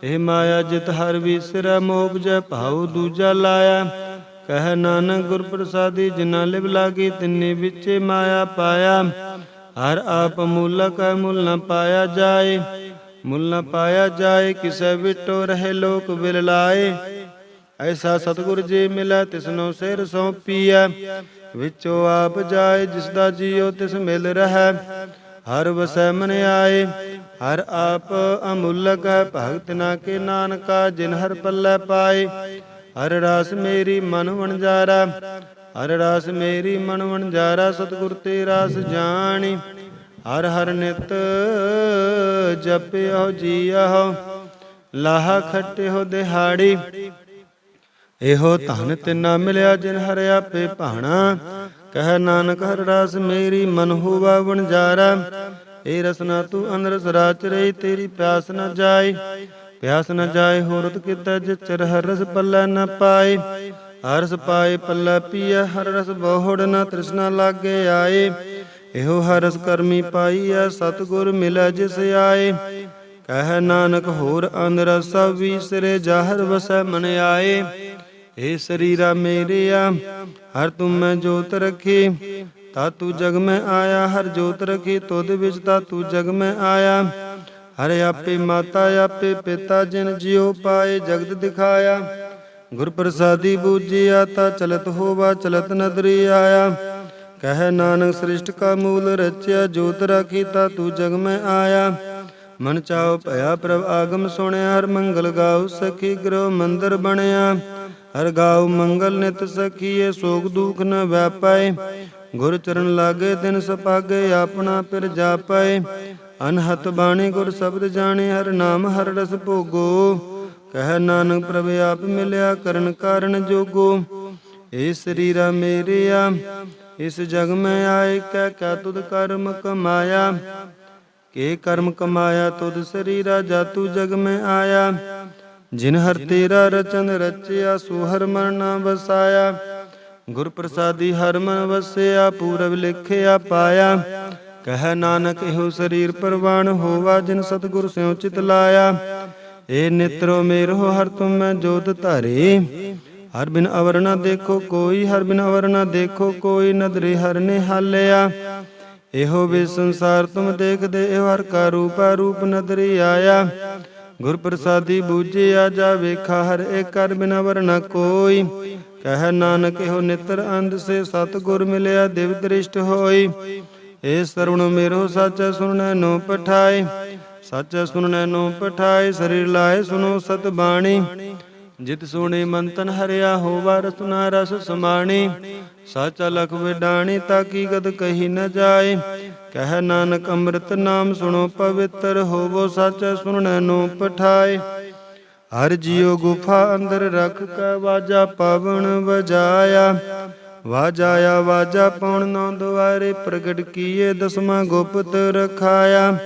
ਇਹ ਮਾਇਆ ਜਿਤ ਹਰ ਵੀਸਰੈ ਮੋਹ ਉਪਜੈ ਭਾਉ ਦੂਜਾ ਲਾਇਆ। ਕਹਿ ਨਾਨਕ ਗੁਰ ਪ੍ਰਸਾਦੀ ਜਿਨਾ ਲਿਵ ਲਾਗੀ ਤਿੰਨੇ ਵਿਚੇ ਮਾਇਆ ਪਾਇਆ। ਹਰ ਆਪ ਮੂਲਕ ਹੈ ਮੁੱਲ ਨ ਪਾਇਆ ਜਾਏ। ਮੁੱਲ ਨ ਪਾਇਆ ਜਾਏ ਕਿਸੈ ਵਿਟੋ ਰਹੇ ਲੋਕ ਵਿਲ ਲਾਏ। ਐਸਾ ਸਤਿਗੁਰ ਜੀ ਮਿਲੈ ਤਿਸਨੋ ਸਿਰ ਸੌਂਪੀਐ। ਵਿੱਚੋ ਆਪ ਜਾਏ ਜਿਸ ਦਾ ਜੀਉ ਤਿਸ ਮਿਲ ਰਹੈ। ਹਰ ਵਸੈ ਮਨ ਆਏ ਹਰ ਆਪ ਅਮੁੱਲਕ ਹੈ ਭਗਤ ਨਾ ਕੇ ਨਾਨਕਾ ਜਿਨ ਹਰ ਪੱਲੇ ਪਾਏ। ਹਰ ਰਾਸ ਮੇਰੀ ਮਨ ਵਣਜਾਰਾ ਹਰ ਰਾਸ ਮੇਰੀ ਮਨ ਵਣਜਾਰਾ। ਸਤਿਗੁਰ ਤੇ ਰਾਸ ਜਾਣੀ ਹਰ ਹਰ ਨਿਤ ਜਪਿਓ ਜੀਓ। ਲਾਹਾ ਖਟਿਓ ਦਿਹਾੜੀ ਇਹੋ ਧਨ ਤਿਨਾ ਮਿਲਿਆ ਜਿਨ ਹਰ ਆਪੇ ਭਾਣਾ। ਕਹਿ ਨਾਨਕ ਹਰ ਰਾਸ ਮੇਰੀ ਮਨ ਹੋਵਾ ਵਣਜਾਰਾ। ਏ ਰਸਨਾ ਤੂੰ ਅੰਦਰਸ ਰਾਚ ਰਹੀ ਤੇਰੀ ਪਿਆਸ ਨ ਜਾਏ। ਪਿਆਸ ਨ ਜਾਏ ਹੋਰਤ ਕਿਤੈ ਜਿਚਰ ਹਰ ਰਸ ਪੱਲੇ ਨ ਪਾਏ। ਹਰ ਰਸ ਪਾਏ ਪੱਲੇ ਪੀਐ ਹਰ ਰਸ ਬਹੁੜ ਨ ਤ੍ਰਿਸ਼ਨਾ ਲਾਗੇ ਆਏ। ਇਹੋ ਹਰ ਰਸ ਕਰਮੀ ਪਾਈਐ ਸਤਿਗੁਰ ਮਿਲੈ ਜਿਸ ਆਏ। ਕਹਿ ਨਾਨਕ ਹੋਰ ਅੰਦਰ ਸਭ ਵੀਸਰੇ ਜਾਹਰ ਵਸੈ ਮਨ ਆਏ। ਏ ਸਰੀਰਾ ਮੇਰਿਆ ਹਰ ਤੁਮ ਮੈਂ ਜੋਤ ਰਖੀ। ਤਾ ਤੂੰ ਜਗ ਮੈਂ ਆਇਆ ਹਰ ਜੋਤ ਰਖੀ ਤੁਧ ਵਿੱਚ ਤਾ ਤੂੰ ਜਗ ਮੈਂ ਆਇਆ। ਹਰ ਆਪੇ ਮਾਤਾ ਆਪੇ ਪਿਤਾ ਜਿਨ ਜਿਉ ਪਾਏ ਜਗਤ ਦਿਖਾਇਆ। ਗੁਰ ਪ੍ਰਸਾਦੀ ਬੂਝਿਆ ਤਾ ਚਲਤ ਹੋਵਾ ਚਲਤ ਨਦਰੀ ਆਇਆ। ਕਹਿ ਨਾਨਕ ਸ੍ਰਿਸ਼ਟ ਕਾ ਮੂਲ ਰਚਿਆ ਜੋਤ ਰਾਖੀ ਤਾ ਤੂੰ ਜਗ ਮੈਂ ਆਇਆ। ਮਨ ਚਾਉ ਭਇਆ ਪ੍ਰਭ ਆਗਮ ਸੁਣਿਆ। ਹਰ ਮੰਗਲ ਗਾਉ ਸਖੀ ਗ੍ਰਹ ਮੰਦਰ ਬਣਿਆ। ਹਰ ਗਾਉ ਮੰਗਲ ਨਿਤ ਸਖੀਏ ਸੋਗ ਦੁਖ ਨ ਵੈਪਾਏ। ਗੁਰ ਚਰਨ ਲਾਗੇ ਦਿਨ ਸਪਾਗੇ ਆਪਣਾ ਪਿਰ ਜਾਪਾਏ। ਅਨਹਤ ਬਾਣੀ ਗੁਰ ਸ਼ਬਦ ਜਾਣੇ ਹਰ ਨਾਮ ਹਰ ਰਸ ਭੋਗੋ। ਕਹਿ ਨਾਨਕ ਪ੍ਰਭ ਆਪ ਮਿਲਿਆ ਕਰਨ ਕਾਰਨ ਜੋਗੋ। ਏ ਸਰੀਰਾ ਮੇਰਿਆ ਇਸ ਜਗ ਮੈਂ ਆਏ ਕਹਿ ਕੈ ਤੁਧ ਕਰਮ ਕਮਾਇਆ। ਕੇ ਕਰਮ ਕਮਾਇਆ ਤੁਧ ਸਰੀਰਾ ਜਾ ਤੂ ਜਗ ਮੈਂ ਆਇਆ। ਜਿਨ ਹਰ ਤੇਰਾ ਰਚਨ ਰਚਿਆ ਸੋ ਹਰ ਮਨ ਨਾ ਵਸਾਇਆ। ਗੁਰ ਪ੍ਰਸਾਦੀ ਹਰ ਮਨ ਵਸਿਆ ਪੂਰਬ ਲਿਖਿਆ ਪਾਇਆ। ਕਹਿ ਨਾਨਕ ਇਹੋ ਸਰੀਰ ਪਰਵਾਨ ਹੋਵਾ ਜਿਨ ਸਤਿਗੁਰ ਸਿਉ ਚਿਤ ਲਾਇਆ। ਏ ਨਿਤਰੋ ਮੇਰੋ ਹਰ ਤੁਮ ਮੈਂ ਜੋਤ ਧਾਰੇ। ਹਰ ਬਿਨ ਅਵਰ ਨ ਦੇਖੋ ਕੋਈ ਹਰ ਬਿਨ ਅਵਰ ਨ ਦੇਖੋ ਕੋਈ। ਨਦਰੇ ਹਰ ਨੇ ਹਾਲਿਆ ਇਹੋ ਵੇ ਸੰਸਾਰ ਤੁਮ ਦੇਖਦੇ। ਇਹੋ ਹਰ ਕਾ ਰੂਪਾ ਰੂਪ ਨਦਰੀ ਆਇਆ। ਗੁਰ ਪ੍ਰਸਾਦੀ ਬੂਝਿਆ ਜਾ ਵੇਖਾ ਹਰ ਏਕ ਹਰ ਬਿਨ ਅਵਰ ਨ ਕੋਈ। ਕਹਿ ਨਾਨਕ ਇਹੋ ਨਿਤਰ ਅੰਧ ਸੇ ਸਤਿਗੁਰ ਮਿਲਿਆ ਦਿਵ ਦ੍ਰਿਸ਼ਟ ਹੋਈ। ਏ ਸਰਵਣ ਮੇਰੋ ਸੱਚ ਸੁਣੈ ਨੋ ਪਠਾਏ। ਸੱਚ ਸੁਣੈ ਨੋ ਪਠਾਏ ਸਰੀਰ ਲਾਏ ਸੁਨੋ ਸਤ ਬਾਣੀ। ਜਿਤ ਸੁਣੇ ਮਨ ਤਨ ਹਰਿਆ ਹੋਵਾ ਰਸਨਾ ਰਸ ਸਮਾਣੀ। ਸੱਚ ਲਖ ਵਿਡਾਣੀ ਤਾਕੀ ਗਦ ਕਹੀ ਨ ਜਾਏ। ਕਹਿ ਨਾਨਕ ਅੰਮ੍ਰਿਤ ਨਾਮ ਸੁਣੋ ਪਵਿੱਤਰ ਹੋਵੋ। ਸੱਚ ਸੁਣੈ ਨੋ ਪਠਾਏ। ਹਰ ਜੀਉ ਗੁਫਾ ਅੰਦਰ ਰਖ ਕੇ ਵਾਜਾ ਪਵਨ ਵਜਾਇਆ। ਵਾਜਾਇਆ ਵਾਜਾ ਪਉਣ ਨੌ ਦੁਆਰੇ ਪ੍ਰਗਟ ਕੀਏ ਦਸਵਾਂ ਗੁਪਤ ਰਖਾਇਆ।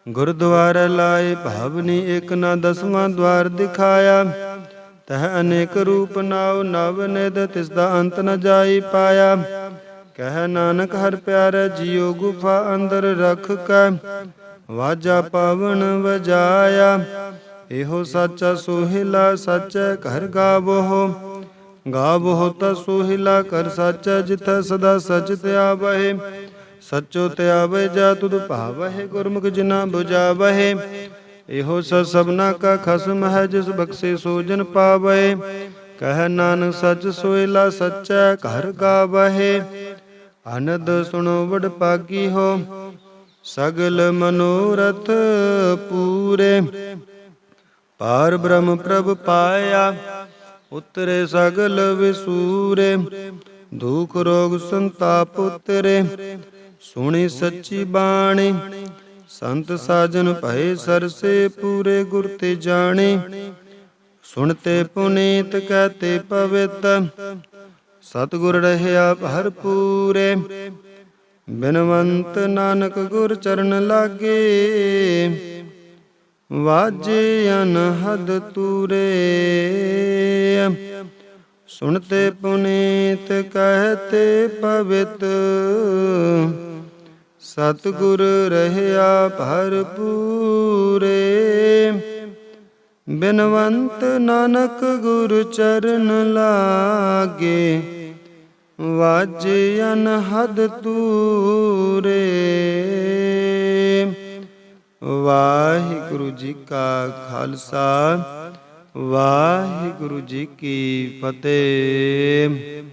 ਗੁਰਦੁਆਰੇ ਲਾਏ ਭਾਵਨੀ ਇਕ ਨਾ ਦਸਵਾਂ ਦਵਾਰ ਦਿਖਾਇਆ। ਤਹ ਅਨੇਕ ਰੂਪ ਨਾਉ ਨਵ ਨਿਧ ਤਿਸ ਦਾ ਅੰਤ ਨ ਜਾਈ ਪਾਇਆ। ਕਹਿ ਨਾਨਕ ਹਰ ਪਿਆਰੇ ਜੀਉ ਗੁਫਾ ਅੰਦਰ ਰਖ ਕੇ ਵਾਜਾ ਪਵਨ ਵਜਾਇਆ। ਇਹੋ ਸੱਚਾ ਸੋਹਿਲਾ ਸੱਚੇ ਘਰ ਗਾਵੋ। ਗਾਵੋ ਤਾ ਸੋਹਿਲਾ ਕਰ ਸਾਚਾ ਜਿਥੈ ਸਦਾ ਸਚ ਧਿਆਵਹਿ। ਸਚੋ ਧਿਆਵਹਿ ਜਾ ਤੁਧ ਭਾਵਹਿ ਗੁਰਮੁਖ ਜਿਨਾ ਬੁਝਾਵਹਿ। ਇਹੋ ਸਭਨਾ ਕਾ ਖਸਮ ਹੈ ਜਿਸ ਬਖਸ਼ੇ ਸੋ ਜਨ ਪਾਵਹਿ। ਕਹਿ ਨਾਨਕ ਸਚ ਸੋਹਿਲਾ ਸਚੈ ਘਰ ਗਾਵਹਿ। ਅਨੰਦ ਸੁਣੋ ਵਡ ਭਾਗੀ ਹੋ ਸਗਲ ਮਨੋਰਥ ਪੂਰੇ। ਪਾਰ ਬ੍ਰਹਮ ਪ੍ਰਭ ਪਾਇਆ ਉਤਰੇ ਸਗਲ ਵਿਸੂਰੇ। ਦੁਖ ਰੋਗ ਸੰਤਾਪ ਉਤਰੇ ਸੁਣੀ ਸੱਚੀ ਬਾਣੀ। ਸੰਤ ਸਾਜਨ ਭਏ ਸਰਸੇ ਪੂਰੇ ਗੁਰ ਤੇ ਜਾਣੇ। ਸੁਣਤੇ ਪੁਨੀਤ ਕਹਤੇ ਪਵਿੱਤ ਸਤਿਗੁਰ ਰਹਿਆ ਭਰਪੂਰੇ। ਬਿਨਵੰਤ ਨਾਨਕ ਗੁਰ ਚਰਨ ਲਾਗੇ ਵਾਜੇ ਅਨਹਦ ਤੂਰੇ। ਸੁਣਤੇ ਪੁਨੀਤ ਕਹਤੇ ਪਵਿੱਤ, ਸਤਿਗੁਰ ਰਹਿਆ ਭਰਪੂਰੇ। ਬਿਨਵੰਤ ਨਾਨਕ ਗੁਰ ਚਰਨ ਲਾਗੇ, ਵਾਜੇ ਅਨਹਦ ਤੂਰੇ। ਵਾਹਿਗੁਰੂ ਜੀ ਕਾ ਖਾਲਸਾ, ਵਾਹਿਗੁਰੂ ਜੀ ਕੀ ਫਤਿਹ।